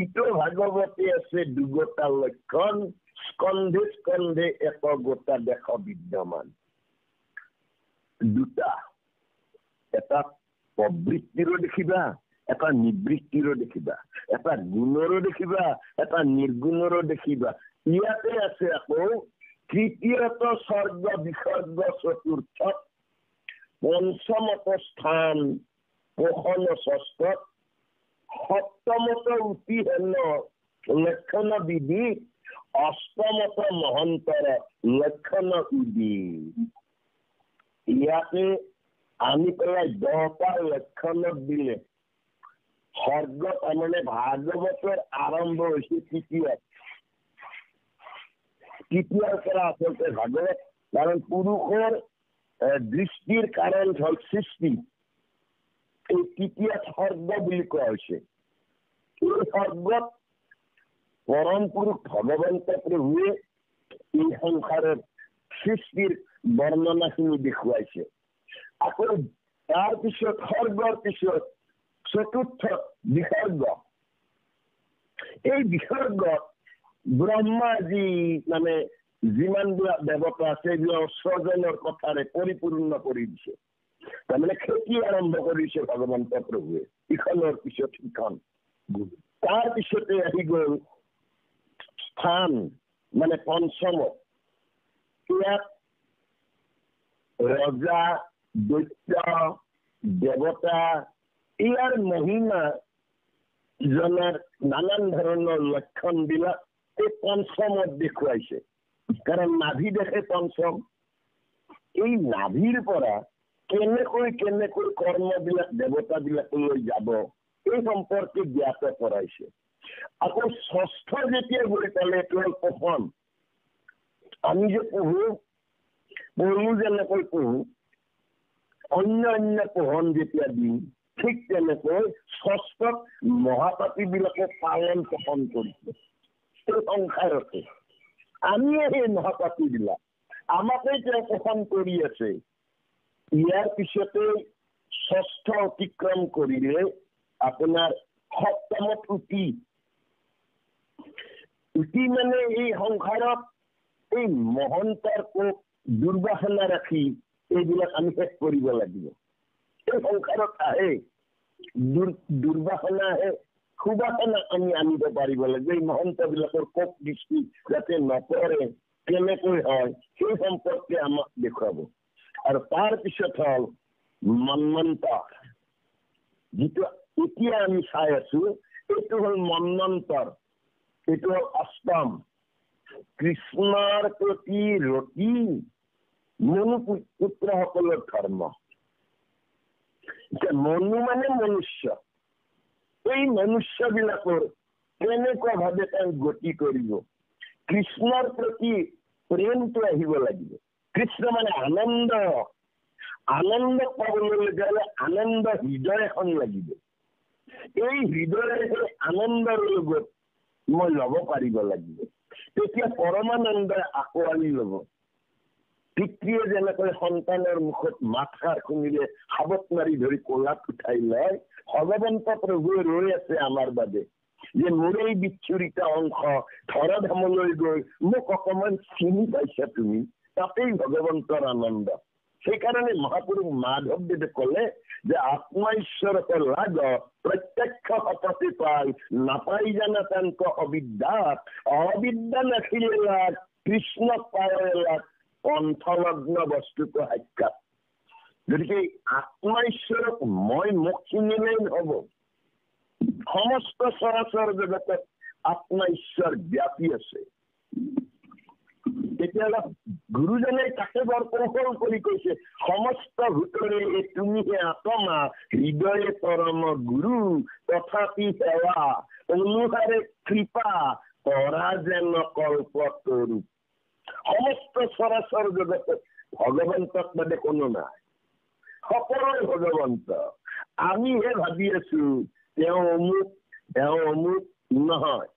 ইটো ভাগৱতে আছে দুগোটা লক্ষণ, স্কন্ধে স্কন্ধে একগোটা দেশ বিদ্যমান। দুটা, এটা প্ৰবৃত্তিৰো দেখিবা, এটা নিবৃত্তিৰো দেখিবা, এটা গুণৰো দেখিবা, এটা নিৰ্গুণৰো দেখিবা। ইয়াতে আছে আকৌ তৃতীয়ত স্বৰ্গ বিসৰ্গ চতুৰ্থ, পঞ্চমত স্থান পোষণ ষষ্ঠত, সপ্তমত উতিহেন লক্ষণ বিধি, অষ্টমত মহন্তৰ লক্ষণ উদি। ইয়াতে আনি পেলাই 10টা লক্ষণত দিলে। স্বৰ্গ তাৰমানে ভাগৱতৰ আৰম্ভ হৈছে তৃতীয়ত। তৃতীয়ৰ পৰা আচলতে ভাগৱত, কাৰণ পুৰুষৰ দৃষ্টিৰ কাৰণ হল সৃষ্টি। এই তৃতীয়ত স্বৰ্গ বুলি কোৱা হৈছে। এই স্বৰ্গত পৰম পুৰুষ ভগৱন্ত প্ৰভুৱে এই সংসাৰৰ সৃষ্টিৰ বৰ্ণনাখিনি দেখুৱাইছে। আকৌ তাৰ পিছত স্বৰ্গৰ পিছত চতুৰ্থ বিসৰ্গ। এই বিসৰ্গত ব্ৰহ্মাজী মানে যিমানবিলাক দেৱতা আছে, এইবিলাক স্বজনৰ কথাৰে পৰিপূৰ্ণ কৰি দিছে। তাৰমানে খেতি আৰম্ভ কৰিছে ভগৱন্ত প্ৰভুৱে, ইখনৰ পিছত সিখন। তাৰ পিছতে আহি গল স্থান, মানে পঞ্চমত। ইয়াত ৰজা, দৈত্য, দেৱতা, ইয়াৰ মহিমা জনাৰ নানান ধৰণৰ লক্ষণ বিলাক এই পঞ্চমত দেখুৱাইছে। কাৰণ নাভি দেখে পঞ্চম। এই নাভিৰ পৰা কেনেকৈ কেনেকৈ কৰ্মবিলাক দেৱতাবিলাকলৈ যাব, এই সম্পৰ্কে জ্ঞাত কৰাইছে। আকৌ ষষ্ঠ যেতিয়া গৈ পালে, এইটো হল পোষণ। আমি যে পঢ়ো যেনেকৈ পঢ়ো, অন্য অন্য পোহন যেতিয়া দিম, ঠিক তেনেকৈ ষষ্ঠত মহাপাপী বিলাকক পালন পোষণ কৰিছে। এই সংসাৰতে আমিয়ে সেই মহাপাপী বিলাক, আমাকে তেওঁ পোষণ কৰি আছে। ইয়াৰ পিছতে ষষ্ঠ অতিক্ৰম কৰিলে আপোনাৰ সপ্তমত উতি মানে এই সংসাৰত এই মহন্তৰ কোপ দুৰ্বাসনা ৰাখি এইবিলাক আমি শেষ কৰিব লাগিব। এই সংসাৰত আহে দুৰ্বাসনা আহে, সুবাসনা আমি আনিব পাৰিব লাগিব। এই মহন্ত বিলাকৰ কোপ দৃষ্টি যাতে নপৰে, কেনেকৈ হয় সেই সম্পৰ্কে আমাক দেখুৱাব। আৰু তাৰ পিছত হ'ল মন্বন্তৰ, যিটো এতিয়া আমি চাই আছো, এইটো হ'ল মন্বন্তৰ, এইটো হ'ল অষ্টম। কৃষ্ণৰ প্ৰতি ৰতি মনু পুত্ৰসকলৰ ধৰ্ম। মনু মানে মনুষ্য, এই মনুষ্য বিলাকৰ কেনেকুৱা ভাৱে তেওঁ গতি কৰিব, কৃষ্ণৰ প্ৰতি প্ৰেমটো আহিব লাগিব। কৃষ্ণ মানে আনন্দ, আনন্দ পাবলৈ গ'লে আনন্দ হৃদয় এখন লাগিব। এই হৃদয়েৰে আনন্দৰ লগত মই ল'ব পাৰিব লাগিব, তেতিয়া পৰমানন্দই আঁকোৱালি ল'ব। পিতৃয়ে যেনেকৈ সন্তানৰ মুখত মাতষাৰ শুনিলে সাবত মাৰি ধৰি কোলাত উঠাই লয়, ভগৱন্ত প্ৰভুৱে ৰৈ আছে আমাৰ বাবে, যে মোৰ এই বিচ্ছুৰিত অংশ ধৰাধামলৈ গৈ মোক অকমান চিনি পাইছা তুমি, তাতেই ভগৱন্তৰ আনন্দ। সেইকাৰণে মহাপুৰুষ মাধৱদেৱে ক'লে যে আত্মা ঈশ্বৰক লাগ প্ৰত্যক্ষ শপতি পাই, নাপাই জানা তাংক অবিদ্যাত, অবিদ্যা নাছিলে লাগ কৃষ্ণক পায় লাগ পন্থলগ্ন বস্তুটো সাক্ষাৎ। গতিকে আত্মা ঈশ্বৰক মই মোক চিনিলেই নহব, সমস্ত চৰাচৰ জগতত আত্মা ঈশ্বৰ ব্যাপী আছে। তেতিয়াহ'লে গুৰুজনে তাকে বৰ কৌশল কৰি কৈছে, সমস্ত ভূতৰে তুমিহে আত্মা, হৃদয়ে পৰম গুৰু, তথাপি সেৱা অনুসাৰে কৃপা কৰা যেন কল্প তৰু। সমস্ত চৰাচৰ জগতত ভগৱন্তক মানে কোনো নাই, সকলোৱে ভগৱন্ত। আমিহে ভাবি আছো তেওঁ অমুক নহয়।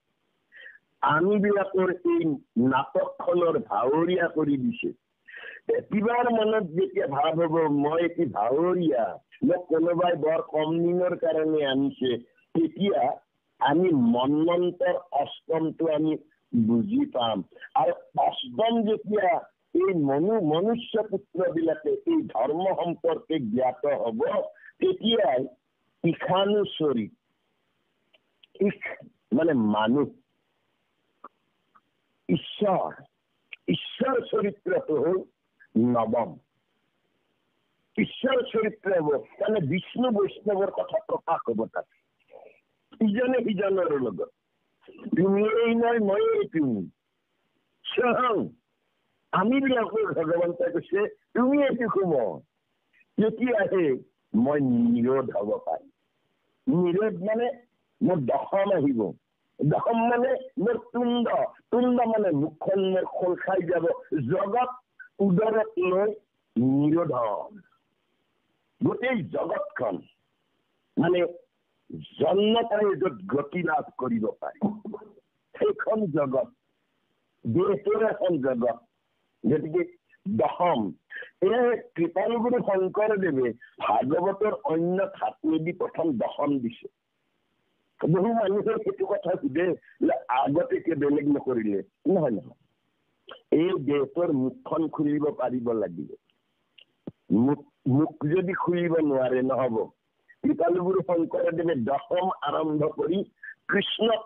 আমি বিলাকৰ এই নাটকখনৰ ভাৱৰীয়া কৰি দিছে। কিবাৰ মনত যেতিয়া ভাৱ হব মই এটি ভাৱৰীয়া, মোক কোনোবাই বৰ কম দিনৰ কাৰণে আনিছে, তেতিয়া আমি মন্বন্তৰ অষ্টমটো আমি বুজি পাম। আৰু অষ্টম যেতিয়া এই মনুষ্য পুত্ৰ বিলাকে এই ধৰ্ম সম্পৰ্কে জ্ঞাত হব, তেতিয়াই ইশানুচৰী, মানে মানুহ, ঈশ্বৰ চৰিত্ৰটো হ'ল নৱম। ঈশ্বৰ চৰিত্ৰ হব মানে বিষ্ণু বৈষ্ণৱৰ কথা প্ৰকাশ হব তাত, ইজনে সিজনৰ লগত। তুমি এই নয় ময়ে তুমি, স্বয়ং আমি বিলাকৰ ভগৱন্তই কৈছে তুমি এইটো সময়, তেতিয়াহে মই নিৰোধ হব পাৰিম। নিৰোধ মানে মোৰ দশম আহিব, দশম মানে মোৰ তুণ্ড মানে মুখখন মোৰ খোল খাই যাব, জগত উদৰত লৈ নিৰোধন। গোটেই জগতখন মানে জন্ম পাই য'ত গতি লাভ কৰিব পাৰি, সেইখন জগত দেশৰ এখন জগত। গতিকে দশম, এই কৃপালুগুৰু শংকৰদেৱে ভাগৱতৰ অন্য ধাতুৱেদি প্ৰথম দশম দিছে। বহু মানুহে সেইটো কথা সোধে, আগতে বেলেগ নকৰিলে। নহয়, এই দেশৰ মুখখন খুলিব পাৰিব লাগিব। মুখ যদি খুলিব নোৱাৰে নহব। কৃপালুগুৰু শংকৰদেৱে দশম আৰম্ভ কৰি কৃষ্ণক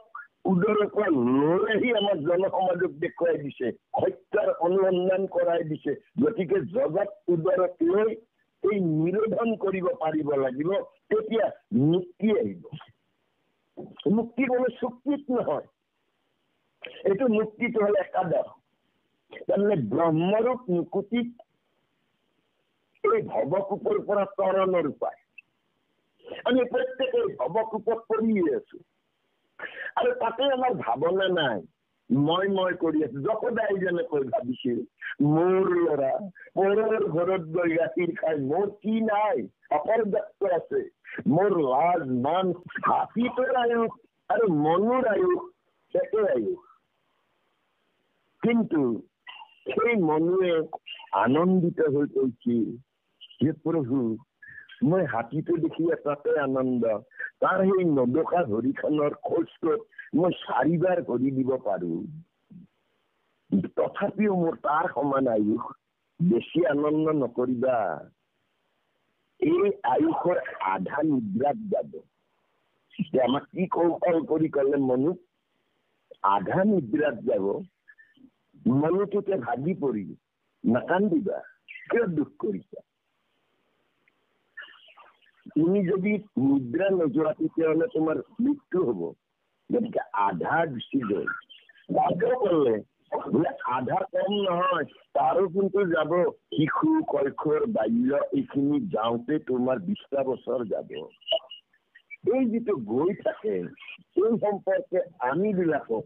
উদৰৰ পৰা লৈ আহি আমাৰ জনসমাজক দেখুৱাই দিছে, সত্যৰ অনুসন্ধান কৰাই দিছে। গতিকে জগত উদৰত লৈ এই নিৰোধন কৰিব পাৰিব লাগিব, তেতিয়া মুক্তি আহিব। মুক্তি কোনো চুক্তিত নহয়, এইটো মুক্তিটো হল একাদশ। তাৰমানে ব্ৰহ্মৰূপ মুকুতিত এই ভৱকূপৰ পৰা তৰণৰ উপায়। আমি প্ৰত্যেকে ভৱকূপত পৰিয়ে আছো, আৰু তাতে আমাৰ ভাৱনা নাই, মই কৰি আছো। যশোদাই যেনেকৈ ভাবিছিল মোৰ ল'ৰা পৰৰ ঘৰত গৈ গাখীৰ খাই মোৰ কি নাই, অপৰ্যাপ্ত আছে, মোৰ লাজ মান, হাতীটোৰ আয়ুস আৰু মনুৰ আয়ুস একে আয়ুস। কিন্তু সেই মনুৱে আনন্দিত হৈ কৈছিল যে প্ৰভু মই হাতীটো দেখি এটাতে আনন্দ, তাৰ সেই নদকা ভৰিখনৰ খোজটোত মই 4বাৰ ভৰি দিব পাৰো। তথাপিও মোৰ তাৰ সমান আয়ুস, বেছি আনন্দ নকৰিবা। এই আয়ুসৰ আধা নিদ্ৰাত যাব। আমাক কি কৌশল কৰি ক'লে মনু আধা নিদ্ৰাত যাব। মনুটোতে ভাগি পৰি নাকান্দিবা, কিয় দুখ কৰিছা? তুমি যদি নিদ্ৰা নোযোৱা তেতিয়াহ'লে তোমাৰ মৃত্যু হব। গতিকে আধা গুচি গ'ল। তাকে ক'লে বোলে আধা কম নহয়, তাৰো কিন্তু যাব। শিশু, কৈশোৰ, বাল্য এইখিনি যাওঁতে তোমাৰ 20টা বছৰ যাব। এই যিটো গৈ থাকে, এই সম্পৰ্কে আমি বিলাকক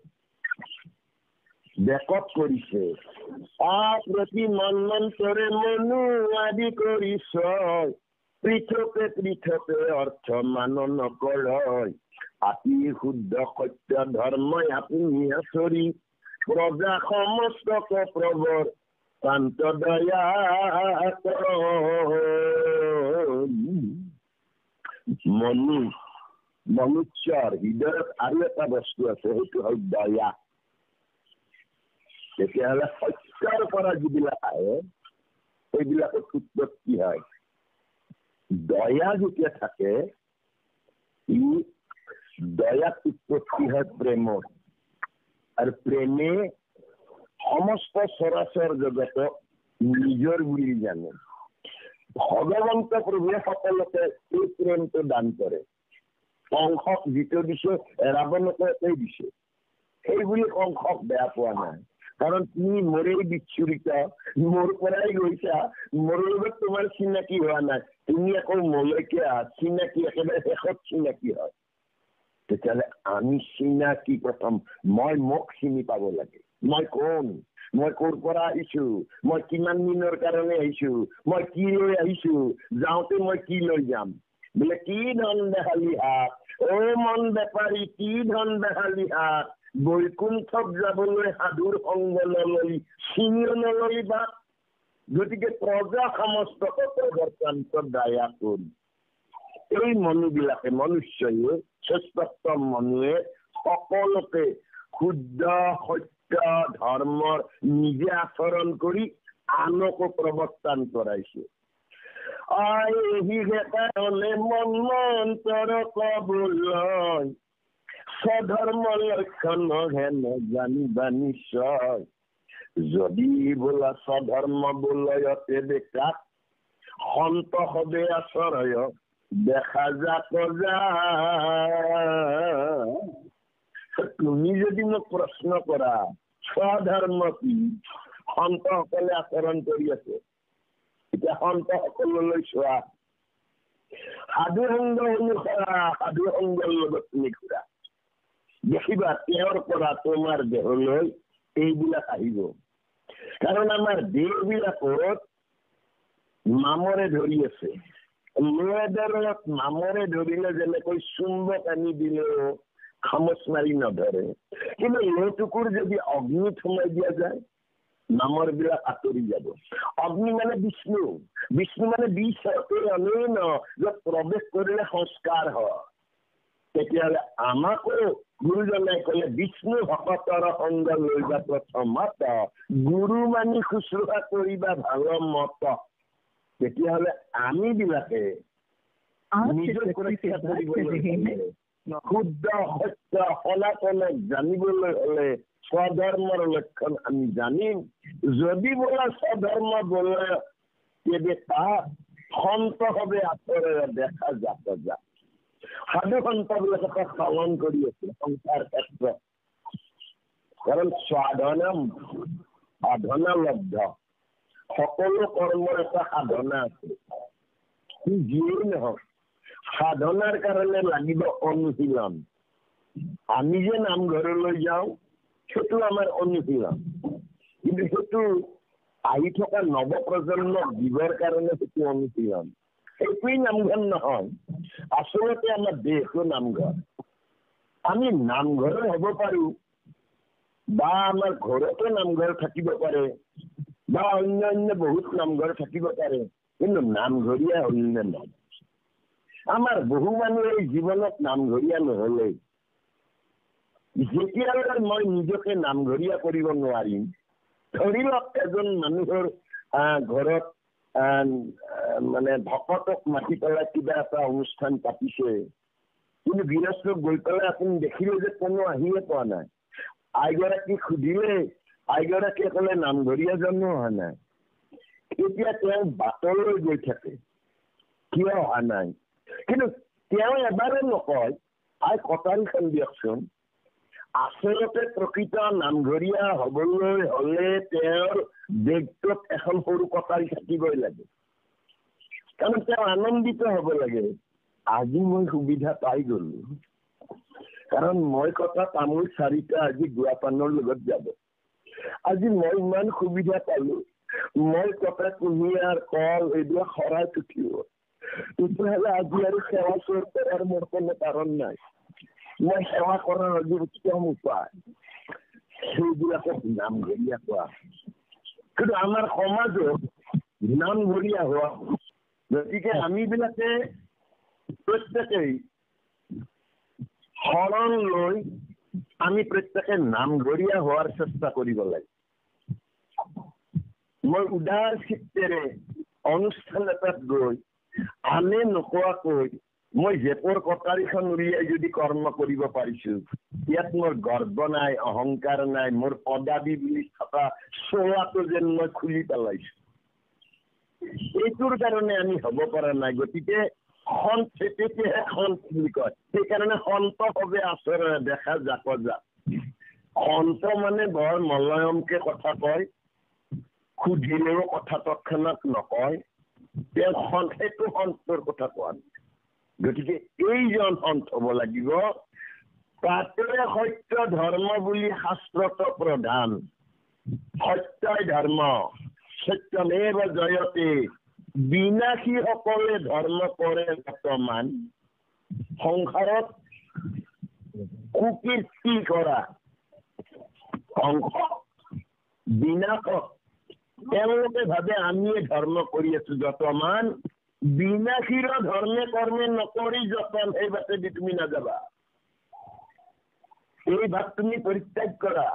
বেকত কৰিছে। প্ৰতি মন্মন্তৰে মনু আদি কৰিছ, পৃথকে পৃথকে অৰ্থ মান নকৰয়। আতি শুদ্ধ সত্য ধৰ্মই আপুনি আচৰি, প্ৰজা সমস্তক প্ৰবৰ শান্ত দয়া মনুষ্যৰ হৃদয়ত আৰু এটা বস্তু আছে, সেইটো হ'ল দয়া। তেতিয়াহ'লে সত্যৰ পৰা যিবিলাক আহে সেইবিলাকত উৎপত্তি হয়। দয়া যেতিয়া থাকে, ই দয়াত উৎপত্তি হয় প্ৰেমৰ, আৰু প্ৰেমে সমস্ত চৰাচৰ জগতক নিজৰ বুলি জানে। ভগৱন্ত প্ৰভুৱে সকলোকে এই প্ৰেমটো দান কৰে। কংসক যিটো দিছে, ৰাৱণকো একেই দিছে। সেইবুলি কংসক বেয়া পোৱা নাই, কাৰণ তুমি মোৰেই বিচ্ছুৰিত, মোৰ পৰাই গৈছা, মোৰ লগত তোমাৰ চিনাকি হোৱা নাই। তুমি আকৌ মোলৈকে চিনাকি একেবাৰে শেষত চিনাকি হয়। তেতিয়াহ'লে আমি চিনাকি প্ৰথম, মই মোক চিনি পাব লাগে। মই কোন, মই ক'ৰ পৰা আহিছো, মই কিমান দিনৰ কাৰণে আহিছো, মই কি লৈ আহিছো, যাওঁতে মই কি লৈ যাম। বোলে কি ধন দেখালি হাত, মন বেপাৰী কি ধন দেখালি হাত, বৈকুণ্ঠত যাবলৈ সাধুৰ সংগ নললি, চিনিও নললি বাট। গতিকে প্ৰজা সমস্তক প্ৰবৰ্তান্ত দয়া কৰি। এই মনুবিলাকে, মনুষ্যই, শ্ৰেষ্ঠতম মনুৱে সকলোকে শুদ্ধ সত্য ধৰ্মৰ নিজে আচৰণ কৰি আনকো প্ৰৱৰ্তন কৰাইছে। কাৰণে মন্মন্তৰ কবলৈ, স্বধৰ্ম লক্ষণ হেন জানিবা নিশ্চয়। যদি বোলা স্বধৰ্ম বোলয়তে বেকাত, সন্ত সদে আচৰয় দেখা যাক যায়। তুমি যদি মোক প্ৰশ্ন কৰা স্বধৰ্ম কি, সন্তসকলে আচৰণ কৰি আছে, এতিয়া সন্তসকললৈ চোৱা। সাধু সংগ অনুসৰা, সাধু সংগৰ লগত তুমি ঘূৰা, দেখিবা তেওঁৰ পৰা তোমাৰ দেহলৈ এইবিলাক আহিব। কাৰণ আমাৰ দেহবিলাকত মামৰে ধৰি আছে। লয়ডালত মামৰে ধৰিলে যেনেকৈ চুম্বক আনি দিলেও খামোচ মাৰি নধৰে, কিন্তু লয়টুকুৰ যদি অগ্নিত সোমাই দিয়া যায়, মামৰ বিলাক আঁতৰি যাব। অগ্নি মানে বিষ্ণু, বিষ্ণু মানে বিষ য'ত প্ৰৱেশ কৰিলে সংস্কাৰ হয়। তেতিয়াহ'লে আমাকো গুৰুজনাই ক'লে বিষ্ণু ভকতৰ সংগ লৈবা প্ৰথমত, গুৰু মানি শুশ্ৰূষা কৰিবা ভাল মত। তেতিয়াহ'লে আমি বিলাকে নিজৰ পৰীক্ষা কৰিবলৈ, শুদ্ধ সত্য সনাতনক জানিবলৈ হলে স্বধৰ্মৰ লক্ষণ আমি জানিম। যদি বোলা স্বধৰ্ম বোলে সন্ত হবে আচৰে দেখা যাক যা। সাধু সন্ত বিলাকে পালন কৰি আছে সংসাৰ ক্ষেত্ৰত, কাৰণ সাধনম সাধনা লব্ধ, সকলো কৰ্মৰ এটা সাধনা আছে। যিয়েই নহওক সাধনাৰ কাৰণে লাগিব অনুশীলন। আমি যে নামঘৰলৈ যাওঁ সেইটো আমাৰ অনুশীলন, কিন্তু সেইটো আহি থকা নৱপ্ৰজন্মক দিবৰ কাৰণে সেইটো অনুশীলন। সেইটোৱেই নামঘৰ নহয়, আচলতে আমাৰ দেশো নামঘৰ। আমি নামঘৰ হ'ব পাৰো, বা আমাৰ ঘৰতো নামঘৰ থাকিব পাৰে, বা অন্যান্য বহুত নামঘৰ থাকিব পাৰে, কিন্তু নামঘৰীয়া হলে নহয়। আমাৰ বহু মানুহৰ জীৱনত নামঘৰীয়া নহ'লে যেতিয়ালৈ মই নিজকে নামঘৰীয়া কৰিব নোৱাৰিম, ধৰি লওক এজন মানুহৰ ঘৰত মানে ভকতক মাতি পেলাই কিবা এটা অনুষ্ঠান পাতিছে, কিন্তু গৃহস্থক গৈ পেলাই আপুনি দেখিলে যে কোনো আহিয়ে পোৱা নাই। আইগৰাকীক সুধিলে, আইগৰাকীয়ে ক'লে নামঘৰীয়াজনো অহা নাই। এতিয়া তেওঁ বাটলৈ গৈ থাকে, কিয় অহা নাই? কিন্তু তেওঁ এবাৰে নকয়, আই কটাৰীখন দিয়কচোন। আচলতে প্ৰকৃত নামঘৰীয়া হবলৈ হলে তেওঁৰ বেগটোত এখন সৰু কটাৰী থাকিবই লাগে, কাৰণ তেওঁ আনন্দিত হব লাগে, আজি মই সুবিধা পাই গলো, কাৰণ মই কটা তামোল 4টা আজি গুৱাপানৰ লগত যাব। আজি মই ইমান সুবিধা পালো, মই কটা কুঁহিয়াৰ কল এইবিলাক শৰাই উঠিব, তেতিয়াহ'লে আজি আৰু সেৱা চোৰ কৰাৰ মোৰ কোনো কাৰণ নাই। মই সেৱা কৰাৰ আজি উত্তম উপায়, সেইবিলাকক নামঘৰীয়া কোৱা। কিন্তু আমাৰ সমাজত নামঘৰীয়া হোৱা, গতিকে আমিবিলাকে প্ৰত্যেকেই শৰণ লৈ আমি প্ৰত্যেকে নামঘৰীয়া হোৱাৰ চেষ্টা কৰিব লাগে। মই উদাৰ চিত্তেৰে অনুষ্ঠান এটাত গৈ আনে নোকোৱাকৈ মই জেপৰ কটাৰীখন উলিয়াই যদি কৰ্ম কৰিব পাৰিছো, ইয়াত মোৰ গৰ্ব নাই, অহংকাৰ নাই, মোৰ পদাবী বুলি থকা চোৱাটো যেন মই খুলি পেলাইছো। এইটোৰ কাৰণে আমি হব পৰা নাই। গতিকে তেতিয়াহে সন্ত বুলি কয়। সেইকাৰণে সন্ত হবে আচৰণে দেখা যাক যাক। সন্ত মানে বৰ মলয়মকে কথা কয়, সুধিলেও কথা তৎক্ষণাত নকয়, তেওঁ সেইটো সন্তৰ কথা কোৱা নাই। গতিকে এইজন সন্ত হব লাগিব। তাতে সত্য ধৰ্ম বুলি শাস্ত্ৰত প্ৰধান, সত্যই ধৰ্ম, সত্যমেৱ জয়তে, বিনাশী সকলে ধৰ্ম কৰে বৰ্তমান। সংসাৰত কুকীৰ্তি কৰা ধ্বংস বিনাশক তেওঁলোকে ভাবে আমিয়ে ধৰ্ম কৰি আছো বৰ্তমান। বিনাশীৰ ধৰ্মে কৰ্মে নকৰি যতন, এই বাটেদি তুমি নাযাবা, এই ভাগ তুমি পৰিত্যাগ কৰা।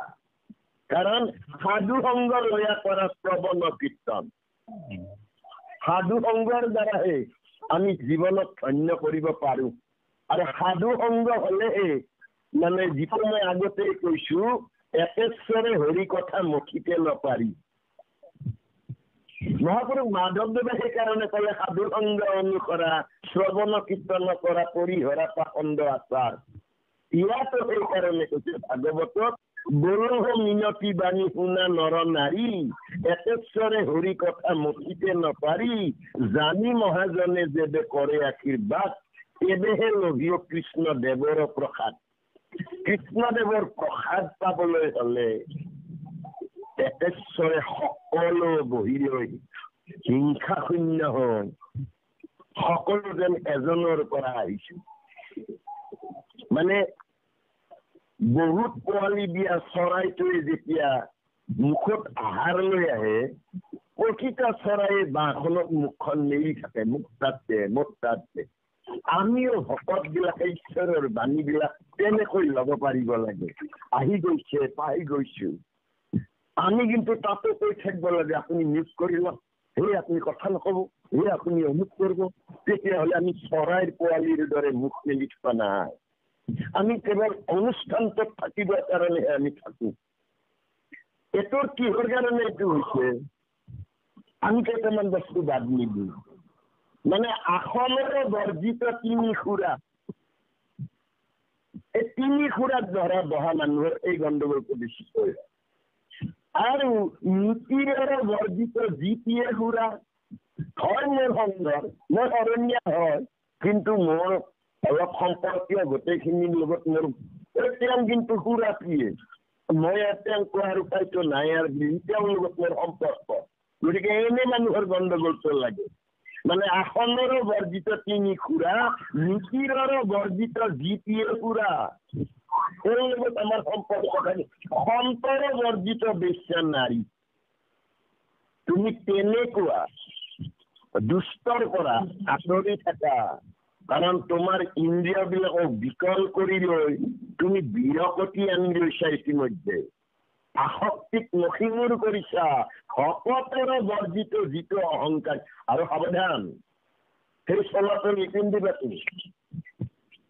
কাৰণ সাধু সংগ লয়া কৰা শ্ৰৱণ কীৰ্তন, সাধু সংগৰ দ্বাৰাহে আমি জীৱনত ধন্য কৰিব পাৰো। আৰু সাধু সংগ হলেহে মানে যিটো মই আগতে কৈছো, একেশ্বৰে হৰি কথা মঠিতে নপাৰি। মহাপুৰুষ মাধৱদেৱে সেইকাৰণে ক'লে সাধু সংগ অনুসৰা, শ্ৰৱণ কীৰ্তন কৰা, পৰিহৰা পাখণ্ড আচাৰ। ইয়াতো সেইকাৰণে কৈছে ভাগৱতত, বলহ মিনতি বাণী শুনা নৰ নাৰী, একেশ্বৰে হৰি কথা মঠিতে নপাৰি, জানি মহাজনে যেবে কৰে আশীৰ্বাদ, তেবেহে লভিও কৃষ্ণ দেৱৰ প্ৰসাদ। কৃষ্ণদেৱৰ প্ৰসাদ পাবলৈ হলে একেশ্বৰে সকলো বহি লৈ হিংসা শূন্য হৈ সকলো যেন এজনৰ পৰা আহিছে। মানে বহুত পোৱালি দিয়া চৰাইটোৱে যেতিয়া মুখত আহাৰ লৈ আহে, প্ৰকৃত চৰাইয়ে বাঁহখনত মুখখন মেলি থাকে, মুখ তাতে মুখ তাতে। আমিও ভকত বিলাকে ঈশ্বৰৰ বাণী বিলাক তেনেকৈ লব পাৰিব লাগে। আহি গৈছে, পাই গৈছো, আমি কিন্তু তাতো কৈ থাকিব লাগে, আপুনি মিউট কৰি লওক, সেই আপুনি কথা নকব, সেই আপুনি অমুক কৰিব। তেতিয়াহ'লে আমি চৰাইৰ পোৱালিৰ দৰে মুখ মেলি থকা নাই। আমি কেৱল অনুষ্ঠানটোত থাকিবৰ কাৰণেহে আমি থাকো। এইটোৰ কিহৰ কাৰণে এইটো হৈছে, আমি কেইটামান বস্তু বাদ নিদিওঁ। মানে আসনৰে বৰ্জিত 3 খুৰা, এই 3 খুৰাত ধৰা বহা মানুহৰ এই গণ্ডগোলটো বেছি হয়। আৰু নীতিৰে বৰ্জিত যিটিয়ে খুৰা, হয় মোৰ সংঘৰ, মই অৰণ্য হয়, কিন্তু মোৰ অলপ সম্পৰ্কীয় গোটেইখিনিৰ লগত মোৰ তেওঁ কিন্তু খুৰা প্ৰিয়ে, মই তেওঁ কোৱাৰ উপায়টো নাই, আৰু তেওঁৰ লগত মোৰ সম্পৰ্ক। গতিকে এনে মানুহৰ গণ্ডগোলটো লাগে। মানে আসনৰো বৰ্জিত 3 খুৰা, নীতিৰো বৰ্জিত যিটিয়ে খুৰা, তেওঁৰ লগত আমাৰ সম্পৰ্ক থাকে। সন্তৰো বৰ্জিত বেশ্যা নাৰী, তুমি তেনেকুৱা দুষ্টৰ পৰা আঁতৰি থাকা, কাৰণ তোমাৰ ইন্দ্ৰিয়বিলাকক বিকল কৰি লৈ তুমি বিৰকতি আনি লৈছা ইতিমধ্যে। আসক্তিক নখিমূৰ কৰিছা, ভকতৰে বৰ্জিত যিটো অহংকাৰ। আৰু সাৱধান, সেই চলাটো নিপিন্ধিবা তুমি।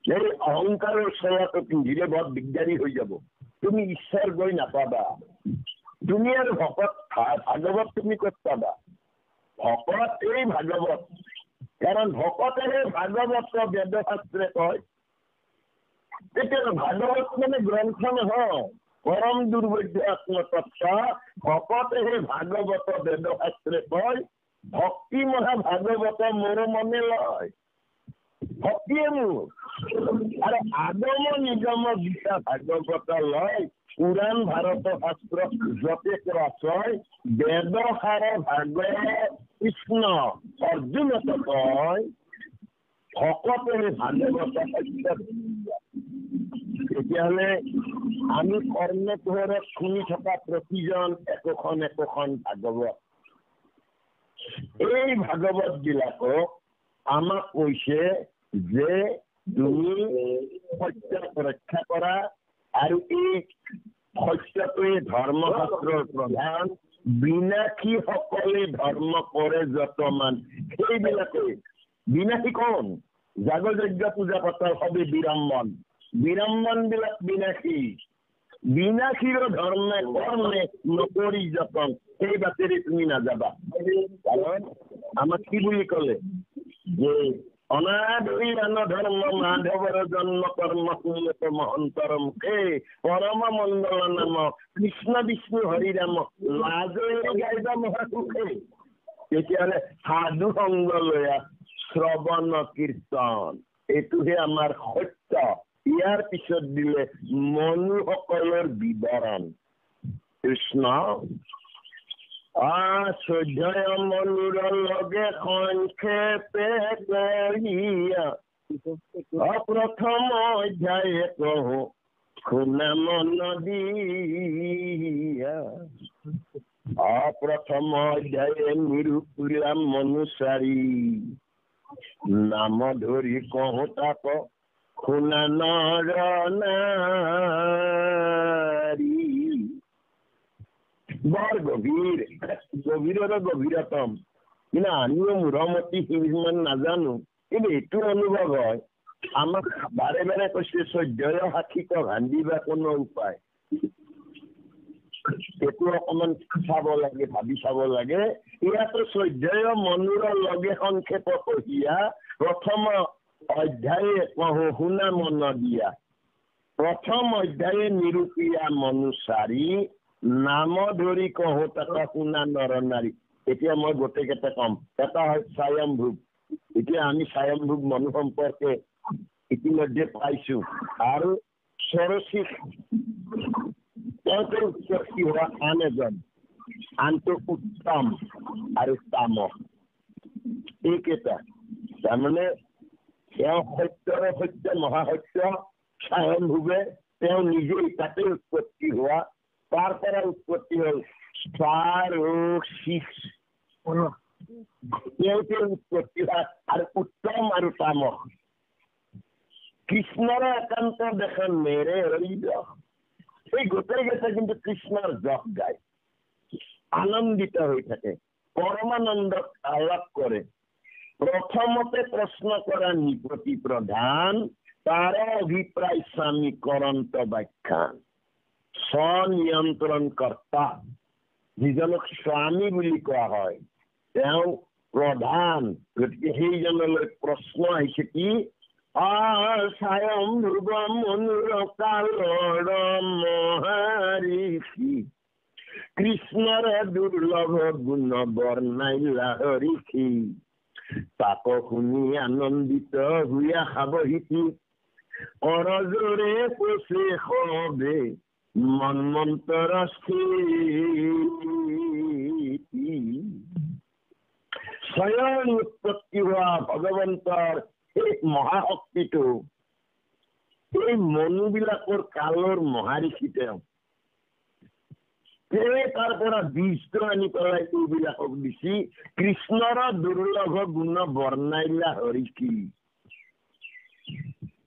এই অহংকাৰৰ চলাটো পিন্ধিলে বৰ দিগদাৰী হৈ যাব। তুমি ঈশ্বৰ গৈ নাপাবা। তুমি আৰু ভকত ভাগৱত তুমি ক'ত পাবা? ভকত এই ভাগৱত। কাৰণ ভকতেৰে ভাগৱত বেদশাস্ত্ৰে কয়। তেতিয়া ভাগৱত মানে গ্ৰন্থ নহয়, পৰম দুৰ্বোধ্য আত্মতত্ত্ব। ভকতেহে ভাগৱত বেদশাস্ত্ৰে কয়। ভক্তি মহা ভাগৱত মোৰ মনে লয়। ভক্তিয়ে মোৰ। আৰু আগম নিগম গীতা ভাগৱত লয়। পুৰাণ ভাৰত শাস্ত্ৰ যতে ক্ৰয়। বেদসাৰ ভাগৱত কৃষ্ণ অৰ্জুনত কয়। ভকতেৰে ভাগৱত সত্য। তেতিয়াহ'লে আমি কৰ্ণকুহৰত শুনি থকা প্ৰতিজন একোখন ভাগৱত, এই ভাগৱত বিলাকক আমাক কৈছে যে তুমি সত্যক ৰক্ষা কৰা। আৰু এই সত্যটোৱে ধৰ্মশাস্ত্ৰৰ প্ৰধান। বিনাশী সকলে ধৰ্ম কৰে যতমান। সেইবিলাকে বিনাশী কোন? যাগযজ্ঞ পূজা পাতল সবে বিড়ম্বন। বিড়ম্বন বিলাক বিনাশী। বিনাশীৰ ধৰ্মে কৰ্মে নকৰি যতন। সেই বাটেৰে তুমি নাযাবা। কাৰণ আমাক কি বুলি ক'লে যে অনাদি ধৰ্ম মাধৱৰ জন্ম কৰ্ম শূন্যত মহন্তৰম কে পৰম মণ্ডল নাম কৃষ্ণ বিষ্ণু হৰি ৰাম লাজৰে গাইবা মহাসুখে। তেতিয়াহ'লে সাধু সংগ লয়া শ্ৰৱণ কীৰ্তন, এইটোহে আমাৰ সত্য। ইয়াৰ পিছত দিলে মনুসকলৰ বিৱৰণ। কৃষ্ণ আশ্চৰ্য মনুৰ লগে সংক্ষেপে কহিয়া প্ৰথম অধ্যায়ে কহো শুনা মন দিয়া। প্ৰথম অধ্যায়ে নিৰূপিলা মনুচাৰী। নাম ধৰি কহো তাক শুনা নৰ নাৰী। বৰ গভীৰ, গভীৰৰ গভীৰতম। কিন্তু আমিও মূঢ়মতি সিমান নাজানো। কিন্তু এইটো অনুভৱ হয়, আমাক বাৰে বাৰে কৈছে চৈধ্যয় ষাঠিক ভান্দিবা কোনো উপায়। এইটো অকমান চাব লাগে, ভাবি চাব লাগে। ইয়াতো চৈধ্যয় মনুৰ লগে সংক্ষেপ কহিয়া প্ৰথম অধ্যায়ে কহো শুনা মন দিয়া। প্ৰথম অধ্যায়ে নিৰূপিয়া মনুচাৰী। নাম ধৰি কহো তাকা শুনা নৰ নাৰী। এতিয়া মই গোটেইকেইটা কম। এটা হয় স্বয়ম্ভোগ। এতিয়া আমি স্বয়ম্ভোগ মনু সম্পৰ্কে ইতিমধ্যে পাইছো। আৰু সৰসী তেওঁতে উৎপত্তি হোৱা আন এজন, আনটো উত্তম আৰু তামস। এইকেইটা তাৰমানে তেওঁ সত্যৰ সত্য মহাসত্য স্বয়ম্ভোগে। তেওঁ নিজেই তাতে উৎপত্তি হোৱা। তাৰ পৰা উৎপত্তি হ'ল তেওঁতে উৎপত্তি হোৱা। আৰু উত্তম আৰু তামস। কৃষ্ণৰ একান্ত দেখা মেৰে হৃদ। এই গোটেইকেইটা কিন্তু কৃষ্ণৰ যশ গায়, আনন্দিত হৈ থাকে, পৰমানন্দক আলাপ কৰে। প্ৰথমতে প্ৰশ্ন কৰা নিপতি প্ৰধান। তাৰ অভিপ্ৰায় স্বামী কৰন্ত ব্যাখ্যান। স্বনিয়ন্ত্ৰণ কৰ্তা, যিজনক স্বামী বুলি কোৱা হয়, তেওঁ প্ৰধান। গতিকে সেইজনলৈ প্ৰশ্ন আহিছে কি? স্বয়ম্ভুৱ মনুৰ কালৰ মহাৰিষি। কৃষ্ণৰ দুৰ্লভ গুণ বৰ্ণাইলা হৰিষি। তাক শুনি আনন্দিত হুয়া সাৱহিতি। কৰজৰে কৈছে সবে মন্মন্তৰ স্বয়ং উৎপত্তি হোৱা ভগৱন্তৰ এই মহাশক্তিটো এই মনুবিলাকৰ কালৰ মহাৰিষি। তেওঁ তাৰ পৰা বীজটো আনি পেলাই এইবিলাকক দিছি। কৃষ্ণৰ দুৰ্লভ গুণ বৰ্ণাইলা হৰিষি।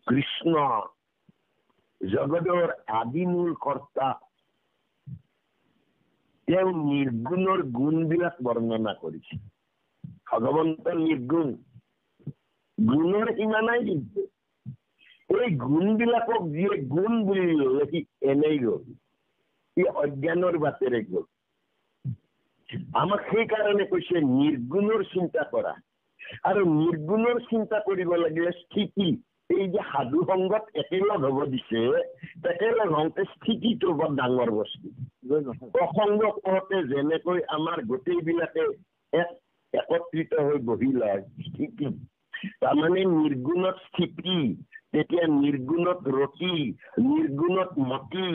কৃষ্ণ জগতৰ আদিমূল কৰ্তা, তেওঁ নিৰ্গুণৰ গুণবিলাক বৰ্ণনা কৰিছে। ভগৱন্ত নিৰ্গুণ, গুণৰ সীমা নাই। কিন্তু এই গুণবিলাকক যিয়ে গুণ বুলি ল'লে সি এনেই গ'ল, সি অজ্ঞানৰ বাটেৰে গ'ল। আমাক সেইকাৰণে কৈছে নিৰ্গুণৰ চিন্তা কৰা। আৰু নিৰ্গুণৰ চিন্তা কৰিব লাগিলে স্থিতি, এই যে সাধু সংগত একেলগ হ'ব দিছে, একেলগ হওঁতে স্থিতিটো বৰ ডাঙৰ বস্তু। প্ৰসংগ কৰোঁতে যেনেকৈ আমাৰ গোটেইবিলাকে একত্ৰিত হৈ বহি লয় স্থিতি, তাৰমানে নিৰ্গুণত স্থিতি, তেতিয়া নিৰ্গুণত ৰতি, নিৰ্গুণত মতি,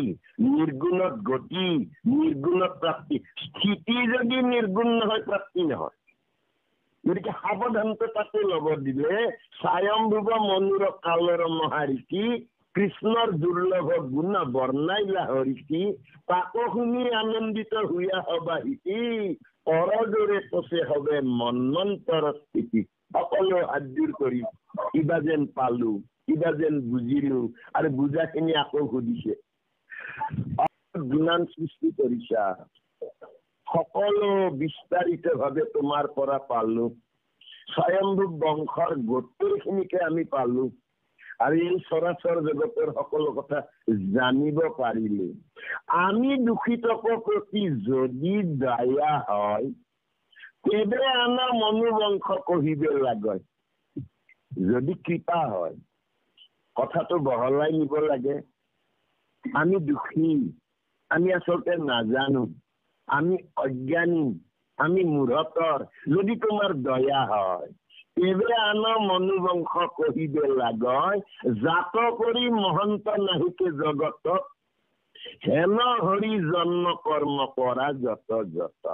নিৰ্গুণত গতি, নিৰ্গুণত প্ৰাপ্তি। স্থিতি যদি নিৰ্গুণ নহয়, প্ৰাপ্তি নহয়। গতিকে সাৱধানতা তাতে ল'ব দিলে, স্বয়ম্ভুৱ মনুৰ কালৰ মহাৰিষি, কৃষ্ণৰ দুৰ্লভ গুণ বৰ্ণাইলা হৰিষি, তাকো শুনি আনন্দিত হুয়া হবা হিতি, পৰদৰে পচে হবে মন্মন্তৰ স্থিতি। সকলো আদুৰ কৰি কিবা যেন পালো, কিবা যেন বুজিলো, আৰু বুজাখিনি আকৌ সুধিছে, গুণান সৃষ্টি কৰিছা, সকলো বিস্তাৰিত ভাৱে তোমাৰ পৰা পালো, স্বয়ম্ভূ বংশৰ গোটেইখিনিকে আমি পালো, আৰু এই চৰাচৰ জগতৰ সকলো কথা জানিব পাৰিলো। আমি দূষিতকৰ প্ৰতি যদি দয়া হয়, তেবে আমাৰ মনোবংশ কহিব লাগে। যদি কৃপা হয়, কথাটো বহলাই নিব লাগে। আমি দুখী, আমি আচলতে নাজানো, আমি অজ্ঞানী, আমি মূঢ়তৰ। যদি তোমাৰ দয়া হয়, তেবে আনৰ মনোবংশ কহিব লাগে, জাত কৰি মহন্ত নাহিকে জগতত, হেন হৰি জন্ম কৰ্ম কৰা যত যত।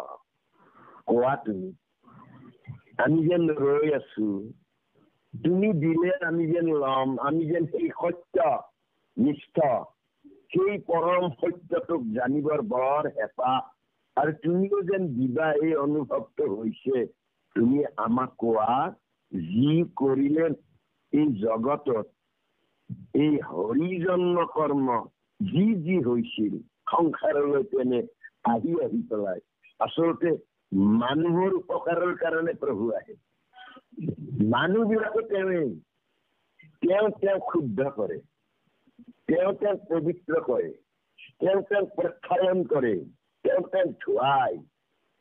কোৱা তুমি, আমি যেন ৰৈ আছো, তুমি দিলে আমি যেন লম, আমি যেন সেই সত্য নিষ্ঠ, সেই পৰম সত্যটোক জানিবৰ বৰ হেঁপাহ, আৰু তুমিও যেন দিবা এই অনুভৱটো হৈছে। তুমি আমাক কোৱা, যি কৰিলে এই জগতত এই হৰি জন্ম কৰ্ম যি যি হৈছিল, সংসাৰলৈ তেনে আহি আহি পেলাই আচলতে মানুহৰ উপকাৰৰ কাৰণে প্ৰভু আহে। মানুহবিলাকো তেওঁক শুদ্ধ কৰে, তেওঁক পবিত্ৰ কৰে, তেওঁক প্ৰক্ষালন কৰে, তেওঁক ধুৱাই,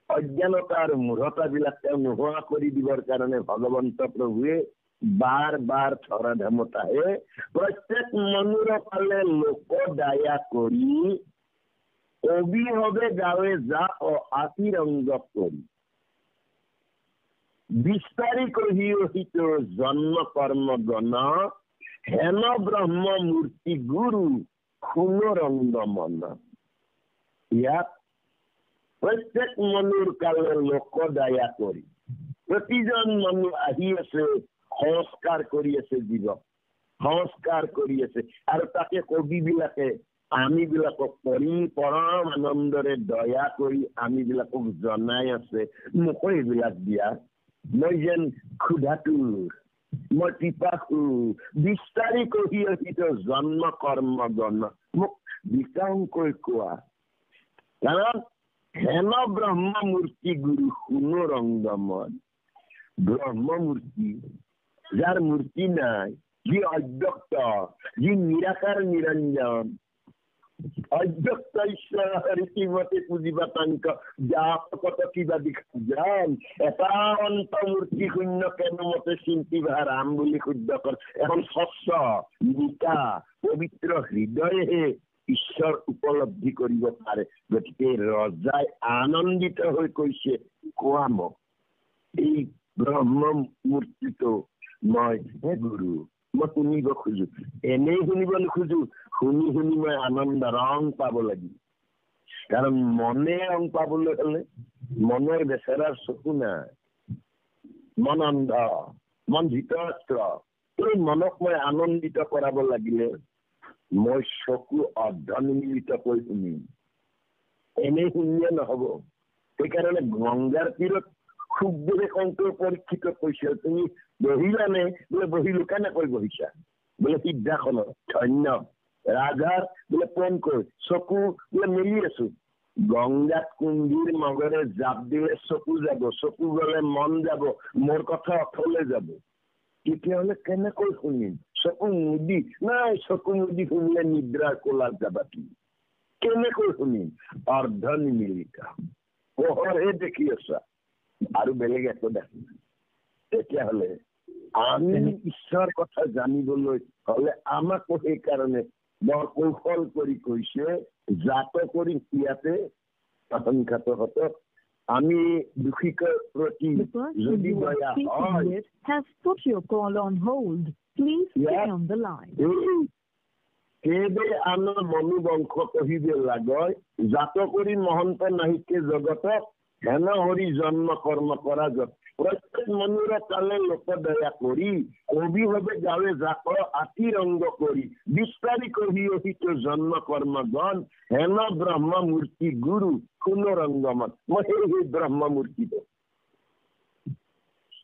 অজ্ঞানতা আৰু মূঢ়তাবিলাক তেওঁ নোহোৱা কৰি দিবৰ কাৰণে ভগৱন্ত প্ৰভুৱে বাৰ বাৰ ধৰাধামত আহে। প্ৰত্যেক মনুৰ পালে লোক দায়া কৰি, অবিহবে গাঁৱে যা আতিৰংগ কৰি, বিস্তাৰি কহি অহিত জন্ম কৰ্ম গণ, হেন ব্ৰহ্ম মূৰ্তি গুৰু সুনৰংগ মন। ইয়াত প্ৰত্যেক মনুৰ কালে লোক দায়া কৰি, প্ৰতিজন মানুহ আহি আছে, সংস্কাৰ কৰি আছে, জীৱক সংস্কাৰ কৰি আছে, আৰু তাকে কবিবিলাকে আমিবিলাকক পৰম আনন্দৰে দয়া কৰি আমিবিলাকক জনাই আছে, মোকো এইবিলাক দিয়া, মই যেন ক্ষুধাতুৰ, মই পিপাসু, বিস্তাৰি কহি অহিত জন্ম কৰ্ম গণ, মোক বিকাংকৈ কোৱা। কাৰণ হেন ব্ৰহ্ম মূৰ্তি গুৰু সুনৰংগমন, ব্ৰহ্ম মূৰ্তি, যাৰ মূৰ্তি নাই, যি অব্যক্ত, যি নিৰাকাৰ নিৰঞ্জন, অব্যক্ত ঈশ্বৰ ৰীতিমতে পুজিবা তাংক যাপকত কিবা দিখা যান, এটা অন্ত মূৰ্তি শূন্য কেনেমতে চিন্তিবা ৰাম বুলি শুদ্ধ কৰ। এখন স্বচ্ছ নিকা পবিত্ৰ হৃদয়েহে ঈশ্বৰ উপলব্ধি কৰিব পাৰে। গতিকে ৰজাই আনন্দিত হৈ কৈছে, কোৱা মোক, এই ব্ৰহ্ম মূৰ্তিটো মই হে গুৰু, মই শুনিব খোজো। এনেই শুনিব নোখোজো, শুনি শুনি মই আনন্দ ৰং পাব লাগিব। কাৰণ মনে ৰং পাবলৈ হলে মনৰ বেচেৰাৰ চকু নাই, মন অন্ধ, মন ভিতৰস্ত্ৰ। এই মনক মই আনন্দিত কৰাব লাগিলে মই চকু অৰ্ধনিমিলিতকৈ শুনিম, এনেই শুনিলে নহব। সেইকাৰণে গংগাৰ তীৰত সুখদেৱে কওঁতে পৰীক্ষিত কৈছে, তুমি বহিলানে? বোলে বহিলো। কেনেকৈ বহিছা? বোলে সিদ্ধাসন ধন্য ৰাজাৰ বোলে পোনকৈ চকু বোলে মেলি আছো গংগাত কুম্ভীৰ মগৰে জাপ দিলে চকু যাব চকু গলে মন যাব মোৰ কথা অথলে যাব তেতিয়াহ'লে কেনেকৈ শুনিম চকু মুদি নাই চকু মুদি শুনিলে নিদ্ৰাৰ কোলাত যাবা তুমি কেনেকৈ শুনিম অৰ্ধ নিমিলিকা পোহৰহে দেখি আছা আৰু বেলেগ একো দেখা তেতিয়াহ'লে আমি ঈশ্বৰৰ কথা জানিবলৈ হলে আমাকো সেইকাৰণে বৰ কৌশল কৰি কৈছে জাত কৰি ইয়াতে আশংকাত হত আমি দুখিকৰ প্ৰতি যদি দয়া হয় has put your call on hold. Please stay on the line. কেবে আনৰ মনোবংশ কহিবে লাগয় জাত কৰি মহন্ত নাহিকে জগতক হেন হৰি জন্ম কৰ্ম কৰা যত প্ৰত্যেক মনুৰে কালে লোক দয়া কৰি কবি ভাবে গাৱে জাত আতি ৰংগ কৰি বিস্তাৰি কহি অহিত জন্ম কৰ্মগণ হেন ব্ৰহ্ম মূৰ্তি গুৰু কোন ৰংগমত মই সেই ব্ৰহ্ম মূৰ্তিটো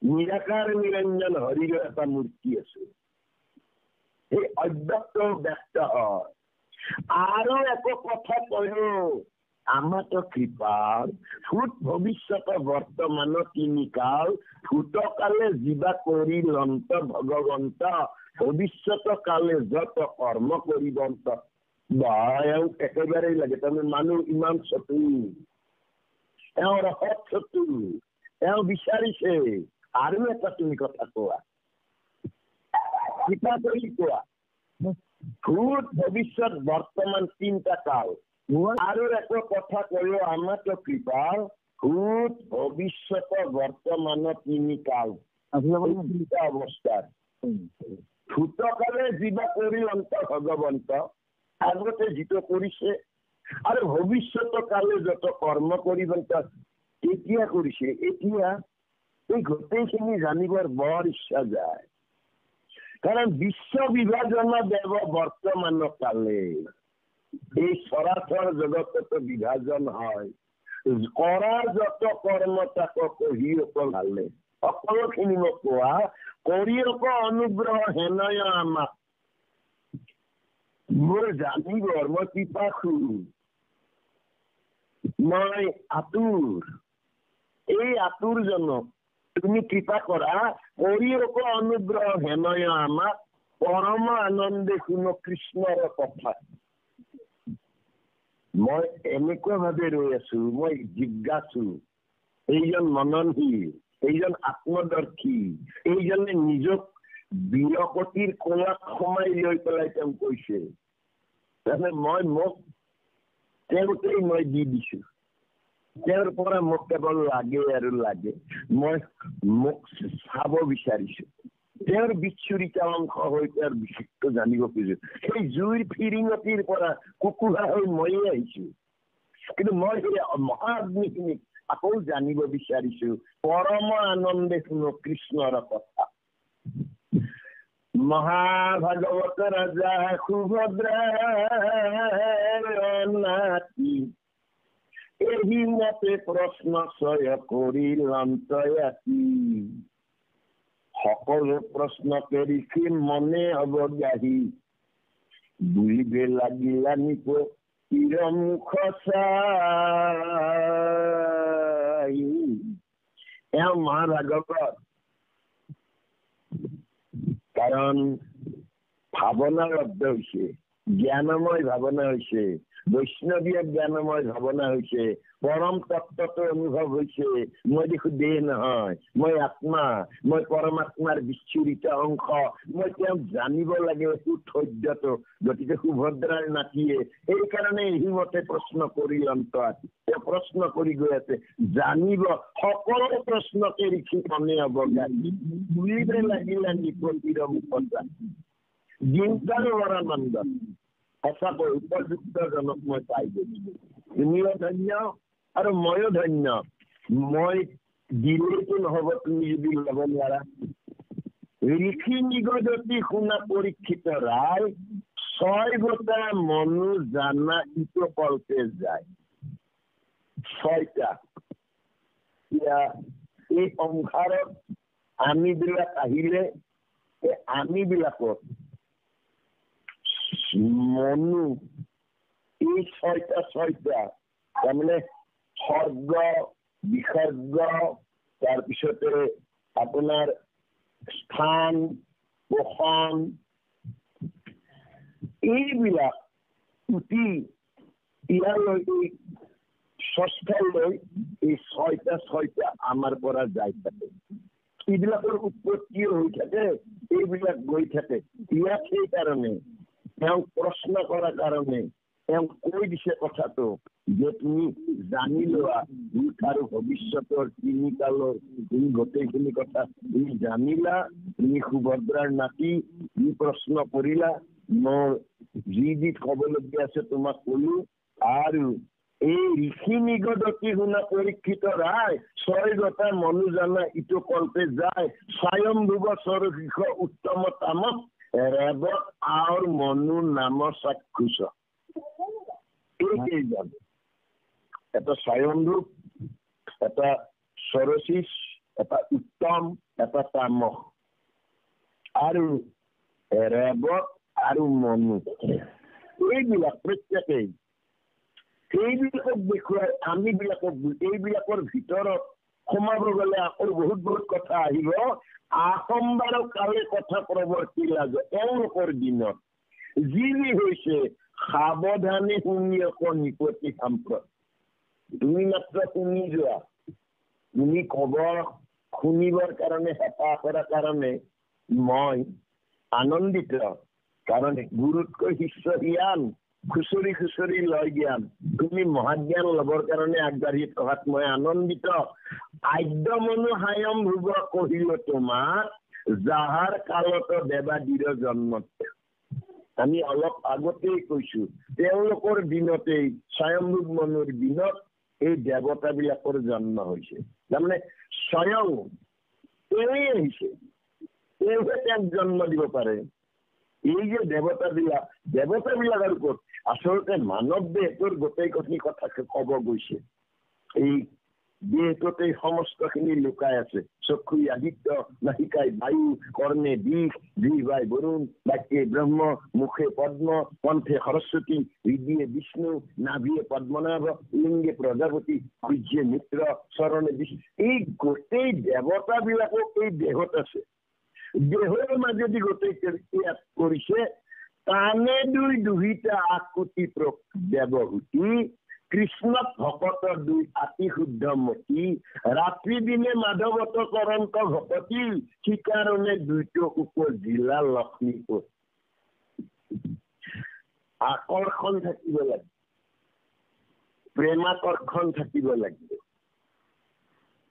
নিৰাকাৰ নিৰঞ্জন হৰিৰ এটা মূৰ্তি আছে এই অব্যক্ত ব্যক্ত হয় আৰু একো কথা কয়ো আমাতো কৃপাৰ ভূত ভৱিষ্যত বৰ্তমান তিনি কাল ভূতকালে জীৱা কৰি লন্ত ভগৱন্ত ভৱিষ্যত কালে যত কৰ্ম কৰিবন্ত বা একেবাৰেই লাগে তাৰমানে মানুহ ইমান চতুৰ এওঁৰ সৎ চতুৰ এওঁ বিচাৰিছে আৰু এটা তুমি কথা কোৱা কৃপা কৰি কোৱা ভূত ভৱিষ্যত বৰ্তমান তিনিটা কাল আৰু একো কথা কয়ো আমাতো কৃপা ভূত ভৱিষ্যত বৰ্তমান তিনি কাল তিনিটা অৱস্থাত ভূতকালে জীৱা কৰি অন্ত ভগৱন্ত আগতে যিটো কৰিছে আৰু ভৱিষ্যত কালে যত কৰ্ম কৰিবন্ত এতিয়া কৰিছে এতিয়া এই গোটেইখিনি জানিবৰ বৰ ইচ্ছা যায় কাৰণ বিশ্ব বিভাজন দেৱ বৰ্তমান কালে এই চৰাচৰ জগতত বিভাজন হয় কৰা যত কৰ্ম তাক কহি ভালে সকলোখিনি মোক কোৱা কৰি অনুগ্ৰহ হেনয় আমাক মোৰ জানিবৰ মই পিপাসু মই আতুৰ এই আতুৰজনক তুমি কৃপা কৰা কৰি অনুগ্ৰহ হেনয় আমাক পৰম আনন্দে শুনো কৃষ্ণৰ কথা মই এনেকুৱা ভাৱে ৰৈ আছো মই জিজ্ঞাসু এইজন মননশীল এইজন আত্মদৰ্শী এইজনে নিজক বিৰকতিৰ কোলাত সোমাই লৈ পেলাই তেওঁ কৈছে তাৰমানে মই মোক তেওঁতেই মই দি দিছো তেওঁৰ পৰা মোক কেৱল লাগে আৰু লাগে মই মোক চাব বিচাৰিছো তেওঁৰ বিচ্ছুৰিত অংশ হৈ তেওঁৰ বিশেষটো জানিব খুজিছো সেই জুইৰ ফিৰিঙতিৰ পৰা কুকুৰা হৈ ময়ে আহিছো কিন্তু মই সেই মহাগ্নিখিনিক আকৌ জানিব বিচাৰিছো পৰম আনন্দে শুনো কৃষ্ণৰ কথা মহাভাগৱত ৰাজা সুভদ্ৰাৰ নাতি এই মতে প্ৰশ্ন চয় কৰি লন্তয়াতি সকলো প্ৰশ্নকে ঋষি মনে অৱগাহী বুলিবে লাগিলা নিপ চিৰমুখ চাই এওঁ মহাভাগৱত কাৰণ ভাৱনাবদ্ধ হৈছে জ্ঞানময় ভাৱনা হৈছে বৈষ্ণৱীয় জ্ঞানময় ভাৱনা হৈছে পৰম তত্ত্বটো অনুভৱ হৈছে মই দেখো দেহ নহয় মই আত্মা মই পৰমাত্মাৰ বিচ্ছুৰিত অংশ মই তেওঁক জানিব লাগে সুধৈৰ্যটো গতিকে সুভদ্ৰাৰ নাতিয়ে সেইকাৰণে এইমতে প্ৰশ্ন কৰি তেওঁ প্ৰশ্ন কৰি গৈ আছে জানিব সকলো প্ৰশ্নকে ঋষি মনে অৱগাহী বুলিবে লাগিলা নিপতিৰ মুখতা জিন্তাৰ বৰানন্দ সঁচাকৈ উপযুক্ত জনক মই পাই গৈছো তুমিও ধন্য আৰু ময়ো ধন্য মই দিলেতো নহব তুমি যদি ল'ব নোৱাৰা ঋষি নিগদতি শুনা পৰীক্ষিত ৰায় ছয় গোটা মনো জানা ইটো কল্পে যায় ছয়টা এই সংসাৰত আমিবিলাক আহিলে এই আমিবিলাকত মনু, এই ছয়টা তাৰমানে সৰ্গ, বিসৰ্গ, তাৰপিছতে আপোনাৰ স্থান, পোষণ, এইবিলাক উঠি ইয়ালৈ ষষ্ঠলৈ এই ছয়টা আমাৰ পৰা যাই থাকে। এইবিলাকৰ উৎপত্তি হৈ থাকে, এইবিলাক গৈ থাকে। ইয়াক সেইকাৰণে তেওঁক প্ৰশ্ন কৰাৰ কাৰণে তেওঁক কৈ দিছে কথাটো যে তুমি জানি লোৱা ভূত আৰু ভৱিষ্যতৰ তিনিকালৰ তুমি গোটেইখিনি কথা তুমি জানিলা। তুমি সুভদ্ৰাৰ নাতি, তুমি প্ৰশ্ন কৰিলা, মোৰ যি ক'বলগীয়া আছে তোমাক কলো। আৰু এই ঋষি নিগদতি শুনা পৰীক্ষিত ৰায় স্বৰ্গতা মনু জানা ইটো কল্পে যায় স্বয়ম্ভুৱ স্বৰশিখ উত্তম তামক ৰেবত আৰ মনু নাম চাক্ষুষ। এইকেইজন, এটা স্বয়ম্ভুৱ, এটা সৰশিষ, এটা উত্তম, এটা তামস, আৰু ৰেবত আৰু মনু, এইবিলাক প্ৰত্যেকেই এইবিলাকক দেখুৱাই আমিবিলাকক এইবিলাকৰ ভিতৰত সোমাব গলে আকৌ বহুত কথা আহিব। আসম্বাৰ কালে কথা প্ৰৱৰ্তিলা যে এওঁলোকৰ দিনত যি হৈছে সাৱধানে শুনি আকৌ নিপতি সাম্প্ৰত। তুমি মাত্ৰ শুনি যোৱা, তুমি কব শুনিবৰ কাৰণে হেঁপাহ কৰাৰ কাৰণে মই আনন্দিত। কাৰণ গুৰুতকৈ শিষ্য জ্ঞান, খুচৰি লয় জ্ঞান। তুমি মহাজ্ঞান লবৰ কাৰণে আগবাঢ়ি থকাত মই আনন্দিত। আদ্য মনু হায়ম ভুৱ কহিল তোমাক যাহাৰ কালত দেৱাদিৰ জন্মত। আমি অলপ আগতেই কৈছো তেওঁলোকৰ দিনতেই স্বয়ম্ভুৱ মনুৰ দিনত এই দেৱতাবিলাকৰ জন্ম হৈছে। তাৰমানে স্বয়ং তেওঁৱেই আহিছে, তেওঁহে তেওঁক জন্ম দিব পাৰে। এই যে দেৱতাবিলাকৰ ওপৰত আচলতে মানৱ দেহটোৰ গোটেইখিনি কথা কব গৈছে। এই দেহটোতেই সমস্তখিনি লুকাই আছে। চক্ষু আদিত্য, নাসিকাই বায়ু, কৰ্ণে দিশ, জিহ্বাই বৰুণ, বাক্যে ব্ৰহ্ম, মুখে পদ্ম, কণ্ঠে সৰস্বতী, হৃদয়ে বিষ্ণু, নাভিয়ে পদ্মনাভ, লিংগে প্ৰজাপতি, সূৰ্যে মিত্ৰ, চৰণে বিষ্ণু। এই গোটেই দেৱতাবিলাকক এই দেহত আছে। দেহৰ মাজেদি গোটেই কৰিছে। তানে দুহিতা আকুতি দেৱহূতি, কৃষ্ণত ভকত দুই আতি শুদ্ধ মতি, ৰাত্ৰি দিনে মাধৱত কৰন্ত ভকতি, সিকাৰণে দুইটো উপজিলা লক্ষ্মীপুৰ। আকৰ্ষণ থাকিব লাগে, প্ৰেমাকৰ্ষণ থাকিব লাগিব।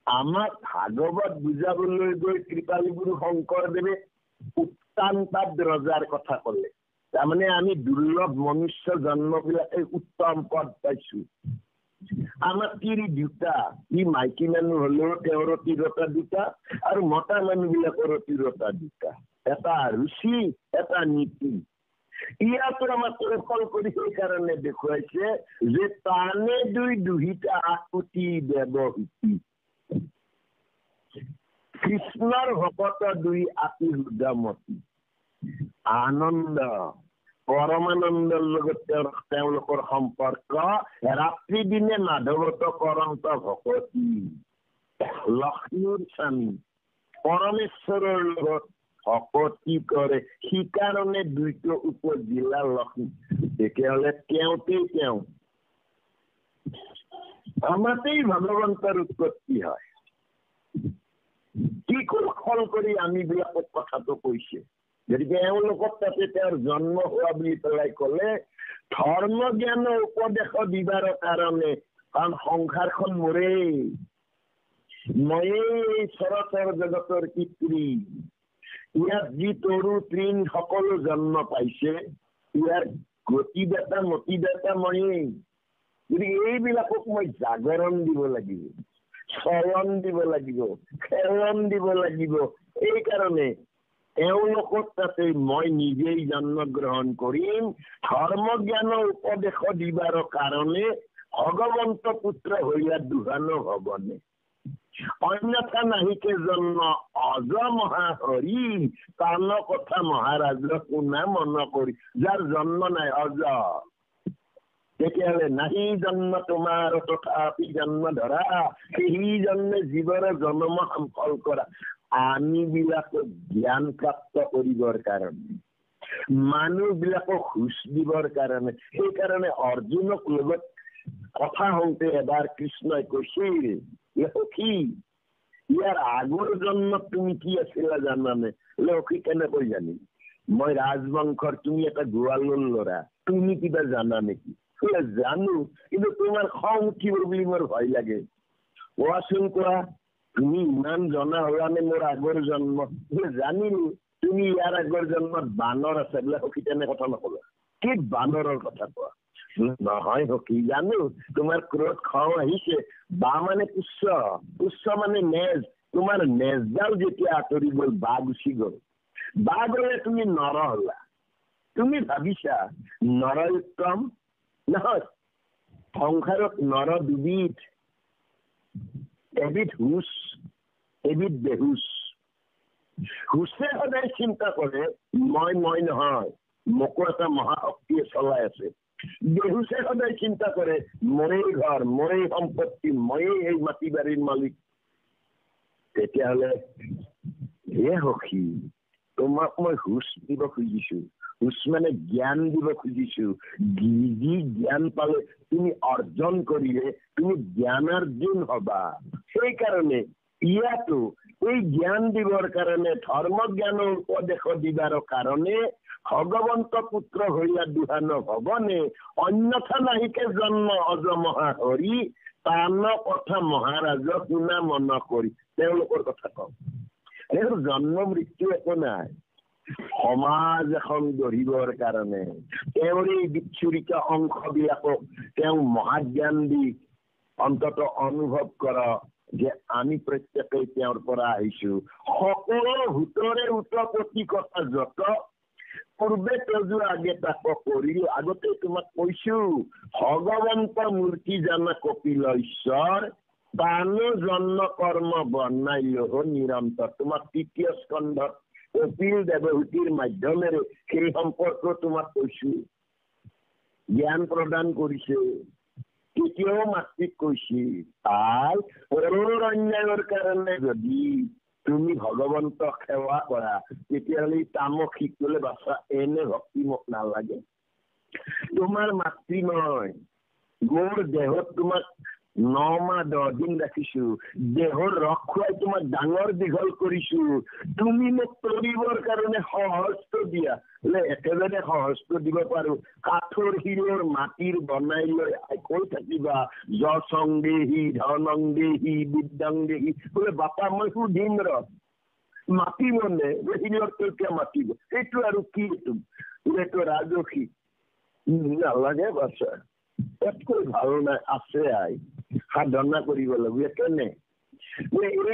আমাক ভাগৱত বুজাবলৈ গৈ কৃপালী গুৰু শংকৰদেৱে উত্তানপাদ ৰজাৰ কথা কলে। তাৰমানে আমি দুৰ্লভ মনুষ্য জন্মবিলাকে উত্তম পদ পাইছো। আমাৰ তিৰি দুটা, ই মাইকী মানুহ হলেও তেওঁৰ তিৰোতা দুটা, আৰু মতা মানুহ বিলাকৰ তিৰোতা দুটা। এটা ৰুচি, এটা নীতি। ইয়াতো আমাক কৌশল কৰি সেইকাৰণে দেখুৱাইছে যে তানে দুহিতা আকুতি দেৱহূতি, কৃষ্ণৰ ভকত দুই আতি শুদ্ধমতি। আনন্দ, পৰমানন্দৰ লগত তেওঁলোকৰ সম্পৰ্ক। ৰাত্ৰি দিনে মাধৱত কৰন্ত ভকতি, লক্ষ্মীৰ স্বামী পৰমেশ্বৰৰ লগত ভকতি কৰে, সিকাৰণে দুইটো উপজিলা লক্ষ্মী। তেতিয়াহ'লে তেওঁতেই তেওঁ, আমাতেই ভগৱন্তৰ উৎপত্তি হয়। কি কৌশল কৰি আমি বিলাকক কথাটো কৈছে। গতিকে এওঁলোকক তাতে তেওঁৰ জন্ম হোৱা বুলি পেলাই কলে ধৰ্ম জ্ঞান উপদেশ দিবাৰ কাৰণে। কাৰণ সংসাৰখন মোৰেই, ময়েই চৰাচৰ জগতৰ পিতৃ। ইয়াত যি তৰু তৃণ সকলো জন্ম পাইছে, ইয়াৰ গতিদাতা মতিদাতা ময়েই। গতিকে এইবিলাকক মই জাগৰণ দিব লাগিব, চয়ন দিব লাগিব, খেলন দিব লাগিব। এইকাৰণে এওঁলোকক তাতে মই নিজেই জন্মগ্ৰহণ কৰিম। ধৰ্ম জ্ঞানৰ উপদেশ দিবাৰ কাৰণে ভগৱন্ত পুত্ৰ হইয়া দুহানো ভৱনে। অন্যথা নাহিকে জন্ম অজ মহাহৰি তান কথা মহাৰাজ শুনা মন কৰি। যাৰ জন্ম নাই অজ, তেতিয়াহ'লে নাহি জন্ম তোমাৰ তথাপি জন্ম ধৰা, সেই জন্মে জীৱৰ জন্ম সম্ফল কৰা। আমি বিলাকক জ্ঞান প্ৰাপ্ত কৰিবৰ কাৰণে, মানুহ বিলাকক হুচ দিবৰ কাৰণে, সেইকাৰণে অৰ্জুনক লগত কথা হওঁতে এবাৰ কৃষ্ণই কৈছিল, সখী ইয়াৰ আগৰ জন্মত তুমি কি আছিলা জানানে? সখী কেনেকৈ জানি? মই ৰাজবংশৰ, তুমি এটা গোৱালৰ ল'ৰা, তুমি কিবা জানা নেকি? জানো, কিন্তু তোমাৰ খং উঠিব বুলি মোৰ ভয় লাগে। কোৱাচোন কোৱা, তুমি ইমান জনা হলানে মোৰ আগৰ জন্ম? জানিলো তুমি ইয়াৰ আগৰ জন্মত বানৰ আছে বোলে। সখী তেনে কথা নকবা, কি বানৰৰ কথা কোৱা? নহয় সখী, জানো তোমাৰ ক্ৰোধ খং আহিছে। বা মানে পুষ্য, পুষ্য মানে নেজ, তোমাৰ নেজডাল যেতিয়া আঁতৰি গ'ল, বা গুচি গ'ল। বা গ'লে তুমি নৰ হলা। তুমি ভাবিছা নৰ উত্তম? নহয়, সংসাৰত নৰ দুবিধ, এবিধ হুচ, এবিধ বেহুচ। হুচে সদায় চিন্তা কৰে মই নহয়, মোকো এটা মহাশক্তিয়ে চলাই আছে। বেহুচে সদায় চিন্তা কৰে মোৰেই ঘৰ, মোৰেই সম্পত্তি, ময়েই এই মাটি বাৰীৰ মালিক। তেতিয়াহ'লে হে সখী, তোমাক মই হুচ দিব খুজিছো। হুচ মানে জ্ঞান দিব খুজিছো। যি জ্ঞান পালে তুমি অৰ্জন কৰিলে তুমি জ্ঞানাৰ্জুন হবা। সেইকাৰণে ইয়াতো এই জ্ঞান দিবৰ কাৰণে, ধৰ্ম জ্ঞানৰ উপদেশ দিবাৰ কাৰণে ভগৱন্ত পুত্ৰ হইয়া দুহান ভৱনে, অন্যথা নাহিকে জন্ম অজ মহাহৰি তান কথা মহাৰাজ শুনা মন কৰি। তেওঁলোকৰ কথা কওঁ, এই জন্ম মৃত্যু একো নাই। সমাজ এখন গঢ়িবৰ কাৰণে তেওঁৰ এই বিচ্ছুৰিত অংশবিলাকক তেওঁ মহাজ্ঞান দি অন্তত অনুভৱ কৰ যে আমি প্ৰত্যেকেই তেওঁৰ পৰা আহিছো। সকলো ভূতৰে উৎপত্তি কথা যত, পূৰ্বে তজু আগে তাক কৰিলো। আগতে তোমাক কৈছো ভগৱন্ত মূৰ্তি জানা কপিল ঈশ্বৰ, তানো জন্ম কৰ্ম বৰ্ণাইল নিৰন্তৰ। তোমাক তৃতীয় স্কন্ধত কপিল দেৱহূতিৰ মাধ্যমেৰে সেই সম্পৰ্ক তোমাক কৈছো, জ্ঞান প্ৰদান কৰিছে। তেতিয়াও মাতৃক কৈছিল তাই পৰৰ অন্যায়ৰ কাৰণে যদি তুমি ভগৱন্তক সেৱা কৰা, তেতিয়াহ'লে তামক শিকিবলৈ বাচা। এনে ভক্তি মোক নালাগে। তোমাৰ মাতৃ নহয়, মোৰ দেহত তোমাক 9 মাহ 10 দিন ৰাখিছো, দেহৰ ৰস খুৱাই তোমাক ডাঙৰ দীঘল কৰিছো। তুমি মোক তৰিবৰ কাৰণে সহস্ত দিয়া, একেবাৰে সহস্ত দিব পাৰো। কাঠৰ শিলৰ মাটিৰ বনাই লৈ কৈ থাকিবা যশং দেহি ধনং দেহি বিদ্যাং দেহি, বোলে বাপা মই সুধিম ৰ, মাতিব নে? শিলৰ কেতিয়া মাতিব? সেইটো আৰু কি? এইটো ৰাজসী নালাগে বাচা, একো ভাল নাই। আছে আই সাধনা কৰিব লাগিব। কেনে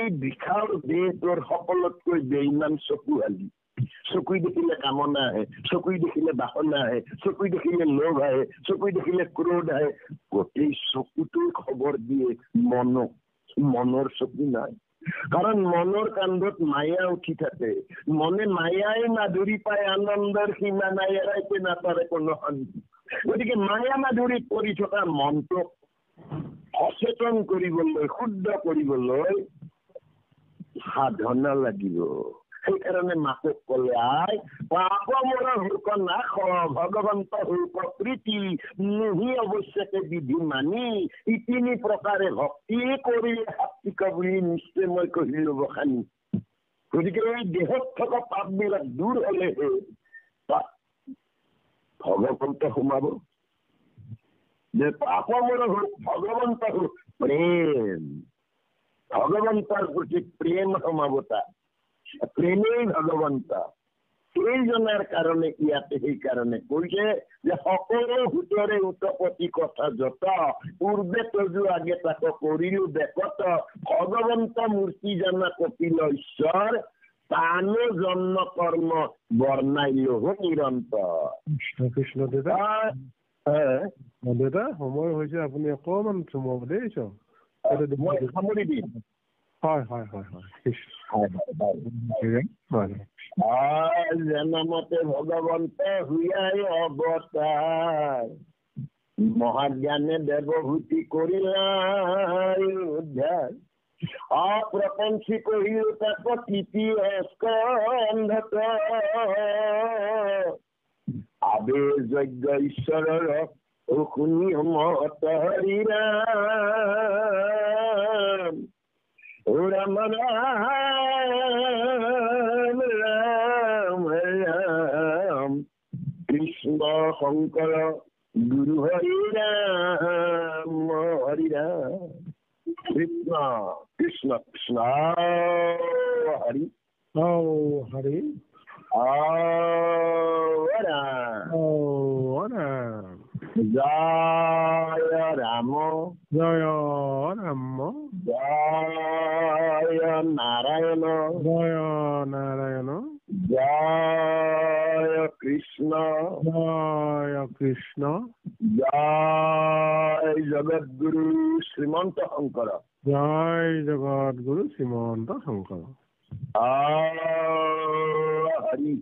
এই বিশাল দেহটোৰ সকলোতকৈ বেইমান চকুহালি। চকু দেখিলে কামনা আহে, চকু দেখিলে বাসনা আহে, চকু দেখিলে লোভ আহে, চকু দেখিলে ক্ৰোধ আহে। গোটেই চকুটোৰ খবৰ দিয়ে মনক। মনৰ চকু নাই, কাৰণ মনৰ কান্ধত মায়া উঠি থাকে। মনে মায়াই মাধুৰী পায়, আনন্দৰ সীমা নাই, এৰাইতে নাপাৰে কোনো শান্তি। গতিকে মায়া মাধুৰীত পৰি থকা মনটোক সচেতন কৰিবলৈ, শুদ্ধ কৰিবলৈ সাধনা লাগিব। সেইকাৰণে মাকক ক'লে আই পাপ মোৰ শুল্ক নাশ, ভগৱন্ত শুল্ক প্ৰীতি নিহি অৱশ্যকে বিধি মানি, ইতিনি প্ৰকাৰে ভক্তি কৰি সাত্বিক বুলি নিশ্চয় মই কহিলো বখানি। গতিকে এই দেহত থকা পাপবিলাক দূৰ হলেহে ভগৱন্ত সোমাব। যে পাপ মোৰ ভগৱন্ত প্ৰেম, ভগৱন্তৰ প্ৰতি প্ৰেম সোমাব। তাত প্ৰেমেই ভগৱন্ত। এই জনাৰ কাৰণে ইয়াতে সেইকাৰণে কৈছে যে সকলো ভূতৰে উৎপত্তি কথা যত, পূৰ্বে তজু আগে তাক কৰিলো বেকত, ভগৱন্ত মূৰ্তি জানা কপিল ঈশ্বৰ, তানো জন্ম কৰ্ম বৰ্ণাইল নিৰন্তৰ। কৃষ্ণ দেউতা দেউতা সময় হৈছে, আপুনি অকমান সোমাব দেই। মই সামৰি দিম। হয় হয় হয় হয় জনমতে ভগবন্ত হুয়াই অবতার মহাজ্ঞানে দেবভূতি করিলাই উদ্ধার অপ্রপঞ্চী কহিল তাপ তৃতীয় স্কন্ধক আবে যজ্ঞ ঈশ্বরর শুনি মত হরিরাম ও রাম রাম রাম রাম কৃষ্ণ শঙ্কৰ গুৰু হৰি ৰাম কৃষ্ণ কৃষ্ণ কৃষ্ণ হৰি হৰি রাম রাম জয় রাম জয় রাম জয় নারায়ণ জয় নারায়ণ জয় কৃষ্ণ জয় জগদ্গুরু শ্রীমন্ত শঙ্কর জয় জগদ্গুরু শ্রীমন্ত শঙ্কর হরি